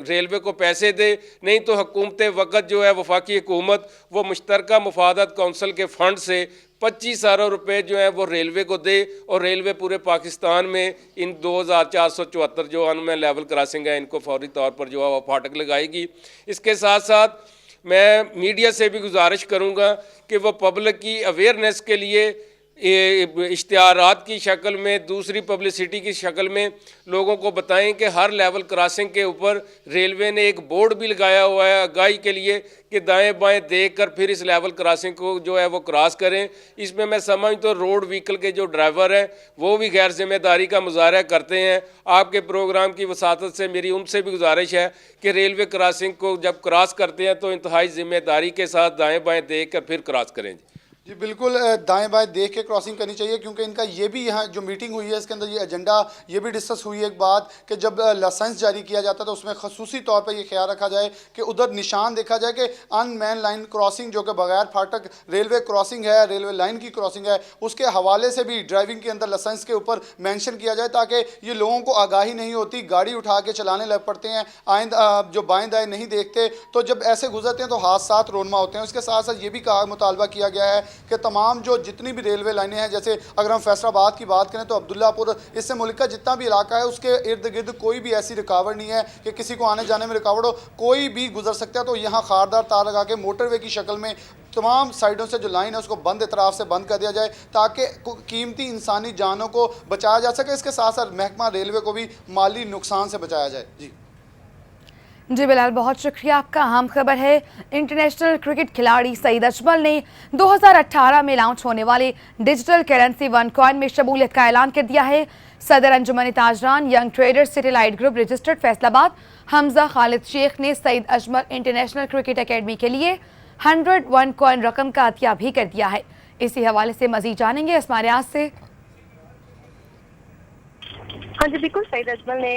रेलवे को पैसे दे, नहीं तो हुकूमत वक़्त जो है वफाकी हुकूमत वो मुश्तरका मुफादत कौंसिल के फ़ंड से 25 अरब रुपए जो है वो रेलवे को दे, और रेलवे पूरे पाकिस्तान में इन 2474 जो अनमैन लेवल क्रॉसिंग है इनको फौरी तौर पर जो है वो फाटक लगाएगी। इसके साथ साथ मैं मीडिया से भी गुजारिश करूँगा कि वो पब्लिक की अवेयरनेस के लिए इश्तिहारात की शक्ल में, दूसरी पब्लिसिटी की शक्ल में लोगों को बताएं कि हर लेवल क्रॉसिंग के ऊपर रेलवे ने एक बोर्ड भी लगाया हुआ है आगाही के लिए कि दाएं बाएं देखकर फिर इस लेवल क्रॉसिंग को जो है वो क्रॉस करें। इसमें मैं समझ तो रोड व्हीकल के जो ड्राइवर हैं वो भी गैर जिम्मेदारी का मुजाहरा करते हैं। आपके प्रोग्राम की वसातत से मेरी उनसे भी गुजारिश है कि रेलवे क्रॉसिंग को जब क्रॉस करते हैं तो इंतहाई जिम्मेदारी के साथ दाएँ बाएँ देख कर फिर क्रॉस करें। जी बिल्कुल, दाएं बाएं देख के क्रॉसिंग करनी चाहिए, क्योंकि इनका ये भी यहाँ जो मीटिंग हुई है इसके अंदर ये एजेंडा ये भी डिस्कस हुई है एक बात कि जब लाइसेंस जारी किया जाता है तो उसमें खसूसी तौर पर ये ख्याल रखा जाए कि उधर निशान देखा जाए कि अनमैन लाइन क्रॉसिंग जो कि बगैर फाटक रेलवे क्रॉसिंग है, रेलवे लाइन की क्रॉसिंग है, उसके हवाले से भी ड्राइविंग के अंदर लाइसेंस के ऊपर मैंशन किया जाए, ताकि ये लोगों को आगाही नहीं होती, गाड़ी उठा के चलाने लग पड़ते हैं, आइंदा जो बाएँ दाएँ नहीं देखते, तो जब ऐसे गुजरते हैं तो हादसा रोनमा होते हैं। उसके साथ साथ ये भी कहा मुतालबा किया गया है कि तमाम जो जितनी भी रेलवे लाइनें हैं, जैसे अगर हम फैसलाबाद की बात करें तो अब्दुल्लापुर, इससे मुल्क का जितना भी इलाका है उसके इर्द गिर्द कोई भी ऐसी रुकावट नहीं है कि किसी को आने जाने में रुकावट हो, कोई भी गुजर सकता है। तो यहाँ खारदार तार लगा के मोटरवे की शक्ल में तमाम साइडों से जो लाइन है उसको बंद इतराफ से बंद कर दिया जाए ताकि कीमती इंसानी जानों को बचाया जा सके। इसके साथ साथ महकमा रेलवे को भी माली नुकसान से बचाया जाए। जी बिलाल, बहुत शुक्रिया आपका। अहम खबर है, इंटरनेशनल क्रिकेट खिलाड़ी सईद अजमल ने 2018 में लॉन्च होने वाले डिजिटल करेंसी वन कॉइन में शमूलियत का ऐलान कर दिया है। सदर अंजुमन ताजरान young traders satellite group registered Faisalabad Hamza Khalid Sheikh ने Saeed Ajmal international cricket academy के लिए 100 वन कॉइन रकम का अतिया भी कर दिया है। इसी हवाले से मजीद जानेंगे अस्मा रियाज से। हाँ जी बिल्कुल, सईद अजमल ने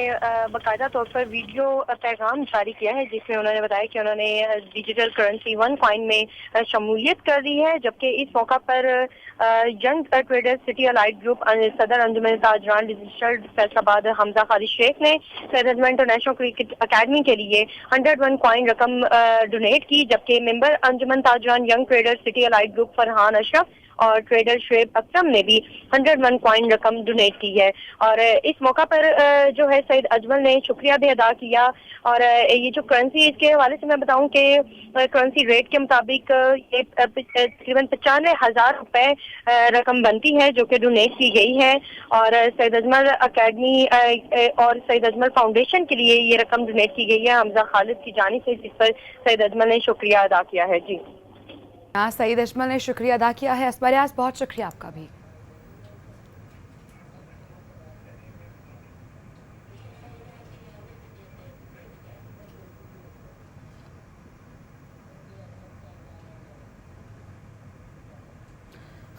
बाकायदा तौर पर वीडियो पैगाम जारी किया है जिसमें उन्होंने बताया कि उन्होंने डिजिटल करेंसी वन कॉइन में शमूलियत कर दी है, जबकि इस मौका पर young traders city allied group सदर अंजुमन ताजरान रजिस्टर्ड फैसलाबाद हमजा खालिद शेख ने Saeed Ajmal international cricket academy के लिए 100 वन कॉइन रकम डोनेट की, जबकि मेंबर अंजुमन ताजरान young traders city allied group Farhan Ashraf और ट्रेडर शुएब अकरम ने भी 100 वन कॉइन रकम डोनेट की है। और इस मौका पर जो है सईद अजमल ने शुक्रिया भी अदा किया। और ये जो करेंसी, इसके हवाले से मैं बताऊं कि करेंसी रेट के मुताबिक ये तकरीबन 95,000 रुपए रकम बनती है जो कि डोनेट की गई है। और सईद अजमल अकेडमी और सईद अजमल फाउंडेशन के लिए ये रकम डोनेट की गई है हमजा खालिद की जानिब से, जिस पर सईद अजमल ने शुक्रिया अदा किया है। जी सईद अजमल ने शुक्रिया अदा किया है। अस्मा रियाज, बहुत शुक्रिया आपका भी।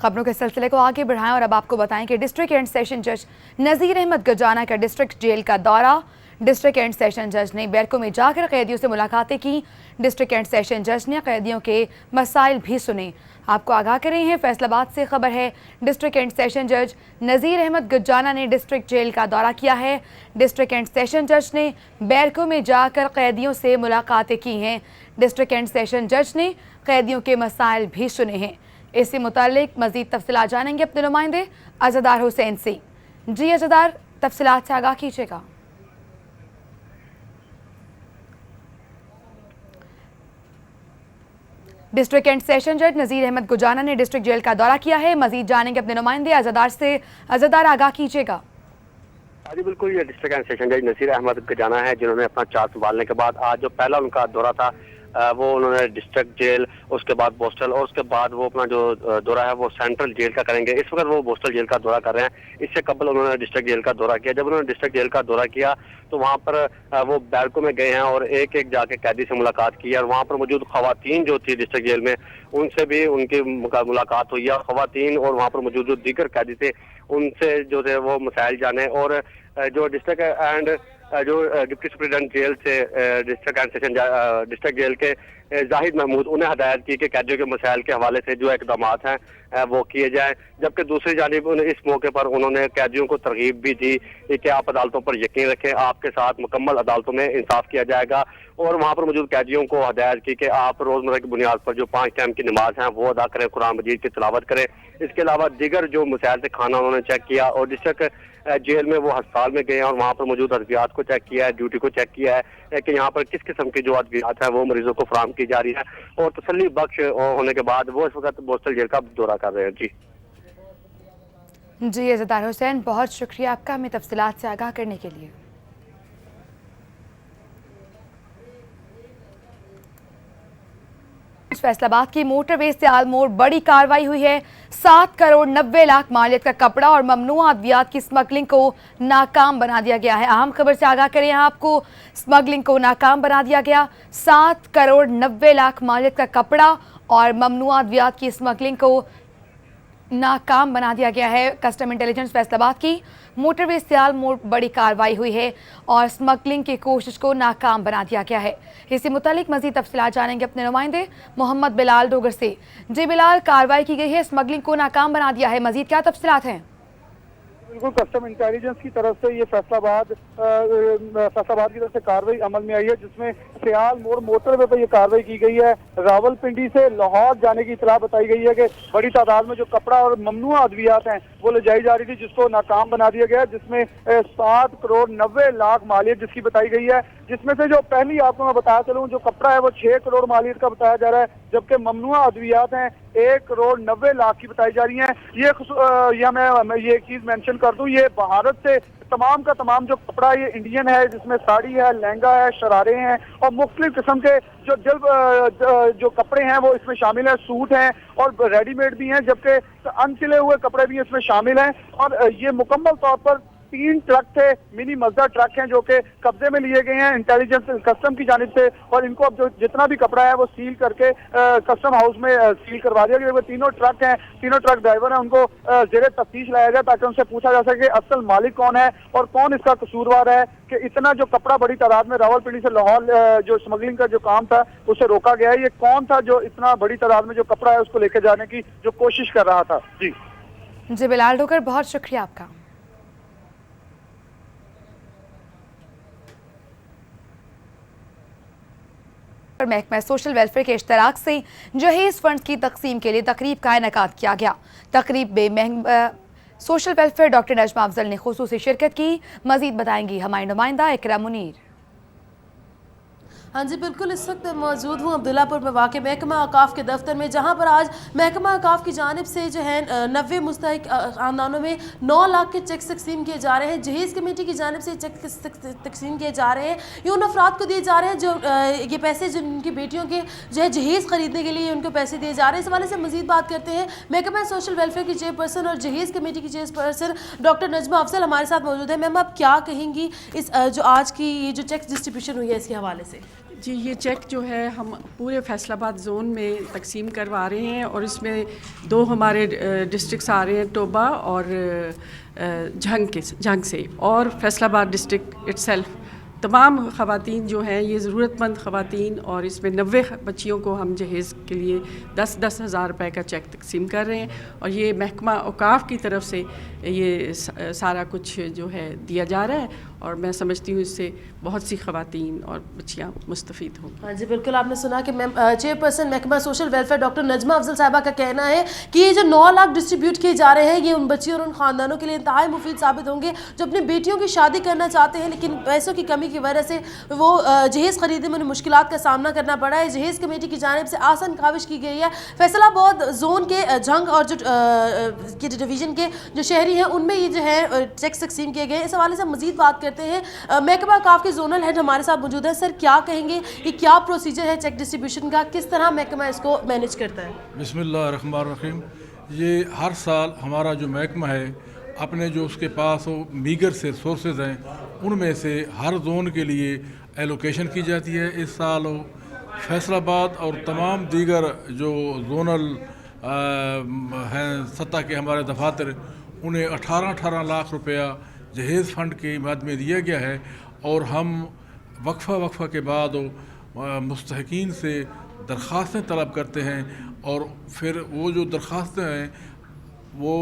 खबरों के सिलसिले को आगे बढ़ाएं और अब आपको बताएं कि डिस्ट्रिक्ट एंड सेशन जज नज़ीर अहमद गजाना का डिस्ट्रिक्ट जेल का दौरा। डिस्ट्रिक्ट एंड सेशन जज ने बैरकों में जाकर कैदियों से मुलाकातें की। डिस्ट्रिक्ट एंड सेशन जज ने कैदियों के मसाइल भी सुने। आपको आगाह कर रहे हैं, फैसलाबाद से खबर है, डिस्ट्रिक्ट एंड सेशन जज नज़ीर अहमद गजाना ने डिस्ट्रिक्ट जेल का दौरा किया है। डिस्ट्रिक्ट एंड सेशन जज ने बैरकों में जाकर कैदियों से मुलाकातें की हैं। डिस्ट्रिक्ट एंड सेशन जज ने कैदियों के मसाइल भी सुने हैं। इससे मुताल्लिक मज़ीद तफसीलात जानेंगे अपने नुमाइंदे अज़दार हुसैन से। जी अज़दार, तफसीलात से आगाह कीजिएगा। डिस्ट्रिक्ट एंड सेशन जज नज़ीर अहमद गुजाना ने डिस्ट्रिक्ट जेल का दौरा किया है। मजीद जानेंगे अपने नुमाइंदे अज़दार से। अज़दार, आगाह कीजिएगा। जी बिल्कुल, ये डिस्ट्रिक्ट एंड सेशन जज नज़ीर अहमद गजाना है जिन्होंने अपना चार्ज संभालने के बाद आज जो पहला उनका दौरा था वो उन्होंने डिस्ट्रिक्ट जेल, उसके बाद बोस्टल और उसके बाद वो अपना जो दौरा है वो सेंट्रल जेल का करेंगे। इस वक्त वो बोस्टल जेल का दौरा कर रहे हैं। इससे कबल उन्होंने डिस्ट्रिक्ट जेल का दौरा किया। जब उन्होंने डिस्ट्रिक्ट जेल का दौरा किया तो वहाँ पर वो बैरकों में गए हैं और एक एक जाके कैदी से मुलाकात की और वहाँ पर मौजूद खवातीन जो थी डिस्ट्रिक्ट जेल में उनसे भी उनकी मुलाकात हुई है। खवातीन और वहाँ पर मौजूद जो दीगर कैदी थे उनसे जो थे वो मसाइल जाने और जो डिस्ट्रिक्ट एंड जो डिप्टी सुप्रीडेंट जेल से district and session district jail के जाहिद महमूद उन्हें हदायत की कि कैदियों के मसाइल के हवाले से जो इकदाम हैं वो किए जाएं। जबकि दूसरी जानिब इस मौके पर उन्होंने कैदियों को तरगीब भी दी कि आप अदालतों पर यकीन रखें, आपके साथ मुकम्मल अदालतों में इंसाफ किया जाएगा। और वहाँ पर मौजूद कैदियों को हदायत की कि आप रोज़मर्रा की बुनियाद पर जो 5 टाइम की नमाज हैं वो अदा करें, कुरान मजीद की तिलावत करें। इसके अलावा दीगर जो मसाइल से खाना उन्होंने चेक किया और डिस्ट्रिक्ट जेल में वो अस्पताल में गए और वहाँ पर मौजूद अद्वियात को चेक किया है, ड्यूटी को चेक किया है कि यहाँ पर किस किस्म की जो अद्वियात है वो मरीजों को फराहम की जा रही है और तसल्ली बख्श होने के बाद वो इस वक्त बोस्टल जेल का दौरा कर रहे हैं। जी इज़्ज़तदार हुसैन, बहुत शुक्रिया आपका हमें तफसीलात से आगाह करने के लिए। फैसलाबाद की मोटरवे से आलमोड़ बड़ी कार्रवाई हुई है। 7 करोड़ 90 लाख मालियत का कपड़ा और ममनुआ अद्वियात की स्मगलिंग को नाकाम बना दिया गया है। अहम खबर से आगाह करें आपको, स्मगलिंग को नाकाम बना दिया गया। 7 करोड़ 90 लाख मालियत का कपड़ा और ममनुआ अद्वियात की स्मगलिंग को नाकाम बना दिया गया है। कस्टम इंटेलिजेंस फैसलाबाद की मोटरवे से आलमोड़ बड़ी कार्रवाई हुई है और स्मगलिंग की कोशिश को नाकाम बना दिया गया है। इससे मुतालिक मजीद तफसीलात जानेंगे अपने नुमाइंदे मोहम्मद बिलाल डोगर से। जी बिलाल, कार्रवाई की गई है, स्मगलिंग को नाकाम बना दिया है, मजीद क्या तफसीलात हैं? बिल्कुल, कस्टम इंटेलिजेंस की तरफ से ये फैसलाबाद की तरफ से कार्रवाई अमल में आई है, जिसमें सियाल मोड़ मोटरवे पर ये कार्रवाई की गई है। रावलपिंडी से लाहौर जाने की इतला बताई गई है कि बड़ी तादाद में जो कपड़ा और ममनुआ अद्वियात हैं वो ले जाई जा रही थी, जिसको नाकाम बना दिया गया, जिसमें 7 करोड़ 90 लाख मालियत जिसकी बताई गई है। जिसमें से जो पहली आपको मैं बताया चलूँ, जो कपड़ा है वो 6 करोड़ मालियत का बताया जा रहा है, जबकि ममनुआ अद्वियात हैं 1 करोड़ 90 लाख की बताई जा रही हैं। मैं ये एक चीज मेंशन कर दूं, ये भारत से तमाम का तमाम जो कपड़ा ये इंडियन है, जिसमें साड़ी है, लहंगा है, शरारे हैं और मुख्तलिफ किस्म के जो कपड़े हैं वो इसमें शामिल है। सूट हैं और रेडीमेड भी हैं, जबकि अनसिले हुए कपड़े भी इसमें शामिल हैं। और ये मुकम्मल तौर पर 3 ट्रक थे, मिनी मजदा ट्रक हैं, जो कि कब्जे में लिए गए हैं इंटेलिजेंस कस्टम की जानिब से। और इनको अब जो जितना भी कपड़ा है वो सील करके कस्टम हाउस में सील करवा दिया गया। तीनों ट्रक हैं, तीनों ट्रक ड्राइवर हैं, उनको जेरे तफ्तीश लाया जाए ताकि उनसे पूछा जा सके असल मालिक कौन है और कौन इसका कसूरवार है कि इतना जो कपड़ा बड़ी तादाद में रावलपिंडी से लाहौर जो स्मगलिंग का जो काम था उसे रोका गया है। ये कौन था जो इतना बड़ी तादाद में जो कपड़ा है उसको लेकर जाने की जो कोशिश कर रहा था। जी बिलाल डोगर, बहुत शुक्रिया आपका। महकमा सोशल वेलफेयर के इश्तराक से जहेज फंड की तकसीम के लिए तकरीब का इनेकाद किया गया। तकरीब में social welfare doctor Najma Afzal ने खुसूसी शिरकत की। मजीद बताएंगी हमारी नुमाइंदा इकरा मुनीर। हाँ जी बिल्कुल, इस वक्त मौजूद हूँ अब्दुल्लापुर में वाक़ महकमा औकाफ़ के दफ्तर में, जहाँ पर आज महकमा औकाफ़ की जानिब से जो है 90 मुस्तहिक ख़ानदानों में 9 लाख के चेक तकसीम किए जा रहे हैं। जहेज़ कमेटी की जानिब से चेक तकसीम किए जा रहे हैं। ये उन अफराद को दिए जा रहे हैं जो ये पैसे जिनकी बेटियों के जो है जहेज़ ख़रीदने के लिए उनको पैसे दिए जा रहे हैं। इस हवाले से मज़ीद बात करते हैं महकमा सोशल वेलफेयर की चेयरपर्सन और जहेज़ कमेटी की चेयरपर्सन डॉक्टर नजमा अफजल हमारे साथ मौजूद है। मैम, आप क्या कहेंगी इस जो आज की ये जो चेक डिस्ट्रीब्यूशन हुई है इसके हवाले से? जी, ये चेक जो है हम पूरे फैसलाबाद ज़ोन में तकसीम करवा रहे हैं और इसमें 2 हमारे डिस्ट्रिक्ट्स आ रहे हैं, टोबा और झंग से, और फैसलाबाद डिस्ट्रिक्ट इटसेल्फ। तमाम ख़वातीन जो हैं ये ज़रूरतमंद ख़वातीन, और इसमें 90 बच्चियों को हम जहेज़ के लिए 10-10 हज़ार रुपये का चेक तकसीम कर रहे हैं। और ये महकमा औकाफ़ की तरफ से ये सारा कुछ जो है दिया जा रहा है और मैं समझती हूँ इससे बहुत सी ख़वातीन और बच्चियाँ मुस्तफ़ीद हों। हाँ जी बिल्कुल, आपने सुना कि चेयरपर्सन महकमा social welfare doctor Najma Afzal साहिबा का कहना है कि ये जो 9 लाख डिस्ट्रीब्यूट किए जा रहे हैं ये उन बच्चियों और उन ख़ानदानों के लिए इंतहाई मुफीद साबित होंगे जो अपनी बेटियों की शादी करना चाहते हैं लेकिन पैसों की कमी की वजह से वो जहेज़ खरीदने में मुश्किलात का सामना करना पड़ा है। जहेज़ कमेटी की जानिब से आसान काविश की गई है। फैसलाबाद जोन के जंग और जो डिवीज़न के जो शहरी हैं उनमें ये जो है चेक तकसीम किए गए। इस हवाले से मज़ीद बात करते हैं। महकमा औक़ाफ़ के जोनल हेड हमारे साथ मौजूद है। सर, क्या कहेंगे कि क्या प्रोसीजर है चेक डिस्ट्रीब्यूशन का, किस तरह महकमा इसको मैनेज करता है? बिस्मिल्लाहिर्रहमानिर्रहीम। ये हर साल हमारा जो महकमा है अपने जो उसके पास वो मीगर से सोर्सेज हैं उनमें से हर जोन के लिए एलोकेशन की जाती है। इस साल फैसलाबाद और तमाम दीगर जो जोनल हैं सतह के हमारे दफातर उन्हें 18 लाख रुपया जहेज़ फ़ंड के मद में दिया गया है और हम वक्फा के बाद मुस्तहकीन से दरख्वास्तें तलब करते हैं और फिर वो जो दरख्वास्तें हैं वो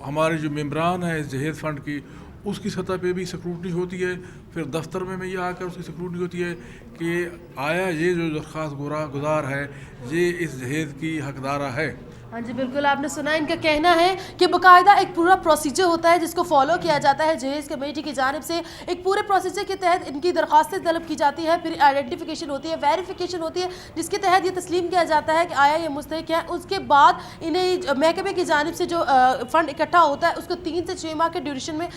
हमारे जो मेम्बरान हैं इस जहेज़ फ़ंड की उसकी सतह पे भी स्क्रूटनी होती है। फिर दफ्तर में ये आकर उसकी स्क्रूटनी होती है कि आया ये जो दरख्वास्त गुजार है ये इस जहेज़ की हकदारा है। हाँ जी, बिल्कुल आपने सुना। इनका कहना है कि बाकायदा एक पूरा प्रोसीजर होता है जिसको फॉलो किया जाता है। जहेज़ कमेटी की जानिब से एक पूरे प्रोसीजर के तहत इनकी दरख्वास्तें तलब की जाती है, फिर आइडेंटिफिकेशन होती है, वेरिफिकेशन होती है, जिसके तहत ये तस्लीम किया जाता है कि आया ये मुस्तहिक है। उसके बाद इन्हें महकमे की जानिब से जो फ़ंड इकट्ठा होता है उसको 3 से 6 माह के ड्यूरेशन में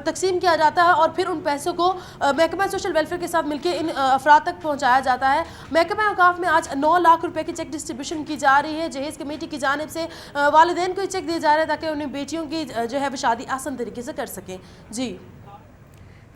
तकसीम किया जाता है और फिर उन पैसों को महकमा सोशल वेलफेयर के साथ मिलकर इन अफराद तक पहुँचाया जाता है। महकमा औक़ाफ़ में आज 9 लाख रुपये की चेक डिस्ट्रीब्यूशन की जा रही है। जहेज़ कमेटी की जानिब से वालिदैन को चेक दिया जा रहा है ताकि उन्हें बेटियों की जो है वो शादी आसान तरीके से कर सकें। जी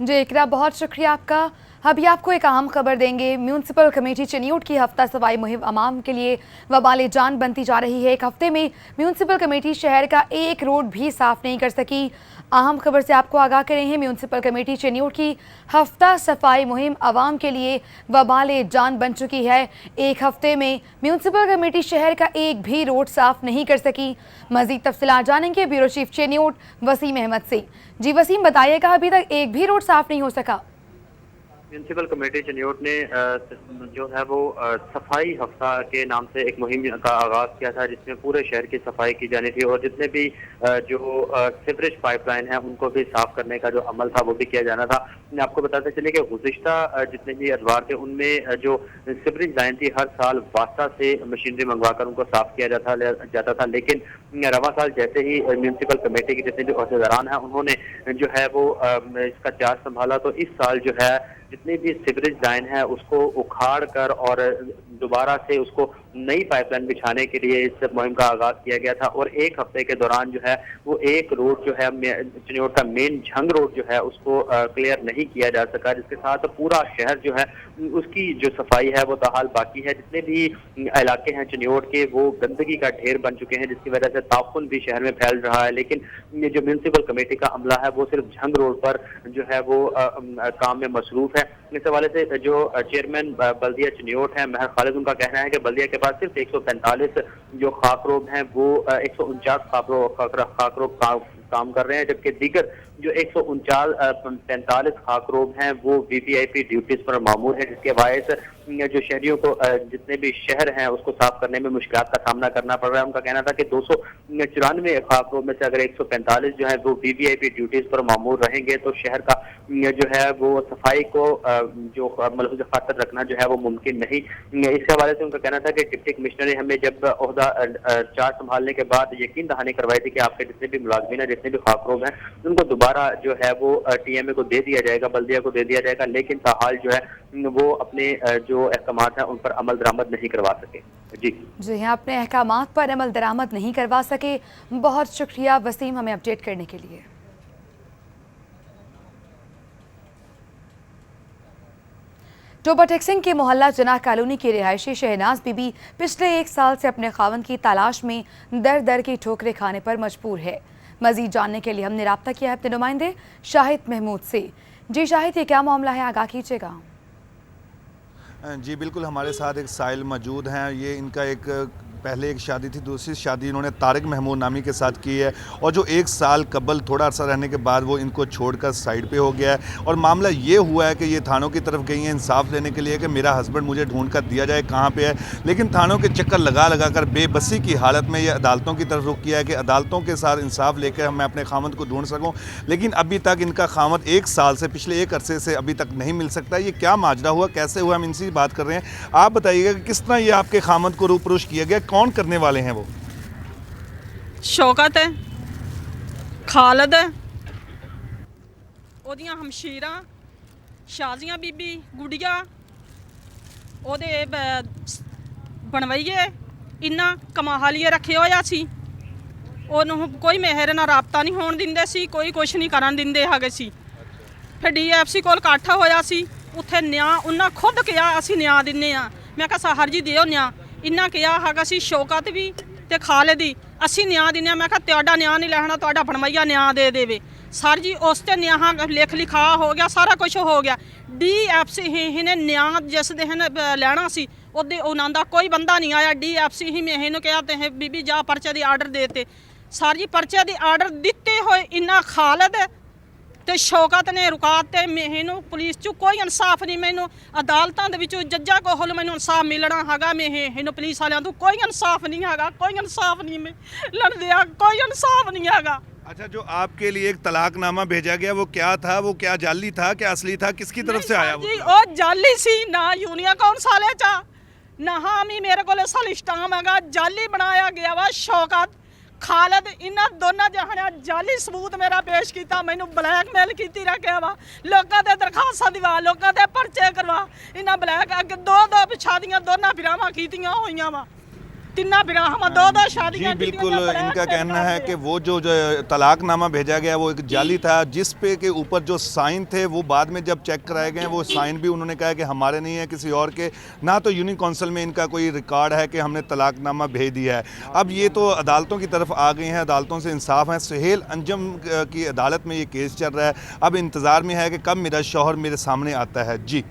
इकरा, बहुत शुक्रिया आपका। अभी आपको एक अहम खबर देंगे। म्यूनसिपल कमेटी चनियोट की हफ्ता सफाई मुहिम अवाम के लिए वबाल जान बनती जा रही है। एक हफ्ते में म्यूनसिपल कमेटी शहर का एक रोड भी साफ नहीं कर सकी। अहम खबर से आपको आगाह करें हैं। म्यूनसिपल कमेटी चनियोट की हफ्ता सफाई मुहिम अवाम के लिए वबाल जान बन चुकी है। एक हफ्ते में म्यूनसिपल कमेटी शहर का एक भी रोड साफ नहीं कर सकी। मजीद तफसीलात जानेंगे ब्यूरो चीफ चनियोट वसीम अहमद से। जी वसीम, बताइएगा, अभी तक एक भी रोड साफ नहीं हो सका। म्यूनसिपल कमेटी चनियोट ने जो है वो सफाई हफ्ता के नाम से एक मुहिम का आगाज़ किया था जिसमें पूरे शहर की सफाई की जानी थी और जितने भी जो सीवरेज पाइपलाइन है उनको भी साफ करने का जो अमल था वो भी किया जाना था। मैं आपको बताते चले कि गुज़िश्ता जितने भी अदवार थे उनमें जो सीवरेज लाइन थी हर साल वास्ता से मशीनरी मंगवाकर उनको साफ किया जाता था, लेकिन रवा साल जैसे ही म्यूनसिपल कमेटी के जितने भी अहदेदारान हैं उन्होंने जो है वो इसका चार्ज संभाला तो इस साल जो है जितनी भी सीवरेज लाइन है उसको उखाड़ कर और दोबारा से उसको नई पाइपलाइन बिछाने के लिए इस मुहिम का आगाज किया गया था और एक हफ्ते के दौरान जो है वो एक रोड जो है चनियोट का मेन झंग रोड जो है उसको क्लियर नहीं किया जा सका, जिसके साथ पूरा शहर जो है उसकी जो सफाई है वो ताहाल बाकी है। जितने भी इलाके हैं चनियोट के वो गंदगी का ढेर बन चुके हैं जिसकी वजह से ताउन भी शहर में फैल रहा है, लेकिन ये जो म्यूनसिपल कमेटी का अमला है वो सिर्फ झंग रोड पर जो है वो काम में मसरूफ है। इस हवाले से जो चेयरमैन बल्दिया चनियोट है महर खालिद, उनका कहना है कि बल्दिया के पास सिर्फ 145 जो खाकरोब हैं वो 149 खाकरोब काम कर रहे हैं, जबकि दीगर जो 145 खाकरोब हैं वो वीवीआईपी ड्यूटीज पर मामूर है, जिसके बायस जो शहरियों को जितने भी शहर हैं उसको साफ करने में मुश्किलात का सामना करना पड़ रहा है। उनका कहना था कि 294 खाकरोब में से अगर 145 जो है वो वीवीआईपी ड्यूटीज पर मामूर रहेंगे तो शहर का जो है वो सफाई को जो मलहूज़ खातर रखना जो है वो मुमकिन नहीं। इस हवाले से उनका कहना था कि डिप्टी कमिश्नर ने हमें जब ओहदा चार्ज संभालने के बाद यकीन दहानी करवाई थी कि आपके जितने भी मुलाजमीन हैं जितने भी खाकरोब हैं उनको दोबारा जो है वो टीएमए को दे दिया जाएगा, बल्दिया को दे दिया जाएगा, लेकिन ताहाल जो है वो अपने जो अहकामात हैं उन पर अमल दरामद नहीं करवा सके। जी हाँ, अपने अहकामात पर अमल दरामद नहीं करवा सके। बहुत शुक्रिया वसीम हमें अपडेट करने के लिए। टोबा टेक्सिंग के मोहल्ला जनाह कॉलोनी की रिहायशी शहनाज बीबी पिछले 1 साल से अपने खावन की तलाश में दर दर की ठोकरें खाने पर मजबूर है। मजीद जानने के लिए हमने राब्ता किया है अपने नुमाइंदे शाहिद महमूद से। जी शाहिद, ये क्या मामला है, आगाह कीजिएगा। जी बिल्कुल, हमारे साथ एक साहिल मौजूद हैं। ये इनका एक पहले एक शादी थी, दूसरी शादी इन्होंने तारिक महमूद नामी के साथ की है और जो 1 साल कबल थोड़ा अर्सा रहने के बाद वो इनको छोड़कर साइड पे हो गया है। और मामला ये हुआ है कि ये थानों की तरफ गई हैं इंसाफ लेने के लिए कि मेरा हस्बैंड मुझे ढूंढ कर दिया जाए कहाँ पे है, लेकिन थानों के चक्कर लगा लगा कर बेबसी की हालत में ये अदालतों की तरफ रुख किया है कि अदालतों के साथ इंसाफ लेकर मैं अपने खामद को ढूंढ सकूँ, लेकिन अभी तक इनका खामद 1 साल से, पिछले 1 अरसे से अभी तक नहीं मिल सकता। ये क्या माजरा हुआ, कैसे हुआ, हम इनसे बात कर रहे हैं। आप बताइएगा कि किस तरह ये आपके खामद को रूपरुश किया गया, कौन करने वाले हैं वो? शौकत है, खालिद है, ओदियां हमशीरा, शाजियां बीबी, गुड़िया, ओदे बनवईए इन्ना कमाहालीए रखे होया सी, ਉਹਨੂੰ ਕੋਈ ਮੇਰੇ ਨਾਲ ਰਾਬਤਾ ਨਹੀਂ ਹੋਣ ਦਿੰਦੇ ਸੀ, ਕੋਈ ਕੁਛ ਨਹੀਂ ਕਰਨ ਦਿੰਦੇ ਹੈਗੇ ਸੀ। ਫਿਰ ਡੀਐਫਸੀ ਕੋਲ ਇਕੱਠਾ ਹੋਇਆ ਸੀ, ਉੱਥੇ ਨਿਆਂ ਉਹਨਾਂ ਖੁਦ ਕਿਹਾ ਅਸੀਂ ਨਿਆਂ ਦਿੰਨੇ ਆ। ਮੈਂ ਕਿਹਾ ਸਾਹਰ ਜੀ ਦਿਓ ਨਿਆਂ। ਇੰਨਾ ਕਿਹਾ ਹੈਗਾ ਸੀ ਸ਼ੌਕਤ ਵੀ ਤੇ ਖਾਲਿਦ ਦੀ ਅਸੀਂ ਨਿਆਂ ਦਿੰਨੇ ਆ। ਮੈਂ ਕਿਹਾ ਤੁਹਾਡਾ ਨਿਆਂ ਨਹੀਂ ਲੈਣਾ, ਤੁਹਾਡਾ ਬਣਵਈਆ ਨਿਆਂ ਦੇ ਦੇਵੇ। ਸਰ ਜੀ ਉਸ ਤੇ ਨਿਆਂ ਲਿਖ ਲਿਖਾ ਹੋ ਗਿਆ, ਸਾਰਾ ਕੁਝ ਹੋ ਗਿਆ। ਡੀਐਫਸੀ ਹੀ ਨੇ ਨਿਆਂ ਜਿਸ ਦੇ ਲੈਣਾ ਸੀ ਉਹਦੇ ਉਹਨਾਂ ਦਾ ਕੋਈ ਬੰਦਾ ਨਹੀਂ ਆਇਆ। ਡੀਐਫਸੀ ਹੀ ਮੈਂ ਇਹਨੂੰ ਕਿਹਾ ਤੇ ਬੀਬੀ ਜਾ ਪਰਚੇ ਦੇ ਆਰਡਰ ਦੇਤੇ। ਸਰ ਜੀ ਪਰਚੇ ਦੇ ਆਰਡਰ ਦਿੱਤੇ ਹੋਏ ਇੰਨਾ ਖਾਲਿਦ ਤੇ ਸ਼ੌਕਤ ਨੇ ਰੁਕਾਤੇ। ਮੈਨੂੰ ਪੁਲਿਸ 'ਚ ਕੋਈ ਇਨਸਾਫ ਨਹੀਂ, ਮੈਨੂੰ ਅਦਾਲਤਾਂ ਦੇ ਵਿੱਚੋਂ ਜੱਜਾਂ ਕੋਲ ਮੈਨੂੰ ਇਨਸਾਫ ਮਿਲਣਾ ਹੈਗਾ। ਮੈਨੂੰ ਪੁਲਿਸ ਵਾਲਿਆਂ ਤੋਂ ਕੋਈ ਇਨਸਾਫ ਨਹੀਂ ਹੈਗਾ, ਕੋਈ ਇਨਸਾਫ ਨਹੀਂ ਮੈਂ ਲੜਦਿਆ, ਕੋਈ ਇਨਸਾफ नहीं हैगा। अच्छा, जो आपके लिए एक तलाकनामा भेजा गया वो क्या था, वो क्या जाली था, क्या असली था, किसकी तरफ से आया? वो जाली सी ना यूनियन कौंसल चा ना हामी मेरे को स्टाम हैगा, जाली बनाया गया वा। शौकत खालिद इन्होंने दोनों जहां जाली सबूत मेरा पेश किया, मैनू ब्लैकमेल की रखा वा, लोगों के दरखास्त दिवा, लोगों के परचे करवा। इन्हें ब्लैक अगे दो शादियां दोनों बिरावां कीतियां होईयां वा, तिन्ना बिरावां दो शादियां। जी बिल्कुल, इनका कहना है कि वो जो तलाकनामा भेजा गया वो एक जाली था, जिस पे के ऊपर जो साइन थे वो बाद में जब चेक कराए गए वो साइन भी उन्होंने कहा कि हमारे नहीं है, किसी और के। ना तो यूनियन कौंसिल में इनका कोई रिकॉर्ड है कि हमने तलाकनामा भेज दिया है। अब ये तो अदालतों की तरफ आ गए हैं, अदालतों से इंसाफ है। सुहेल अंजम की अदालत में ये केस चल रहा है। अब इंतज़ार में है कि कब मेरा शौहर मेरे सामने आता है। जी।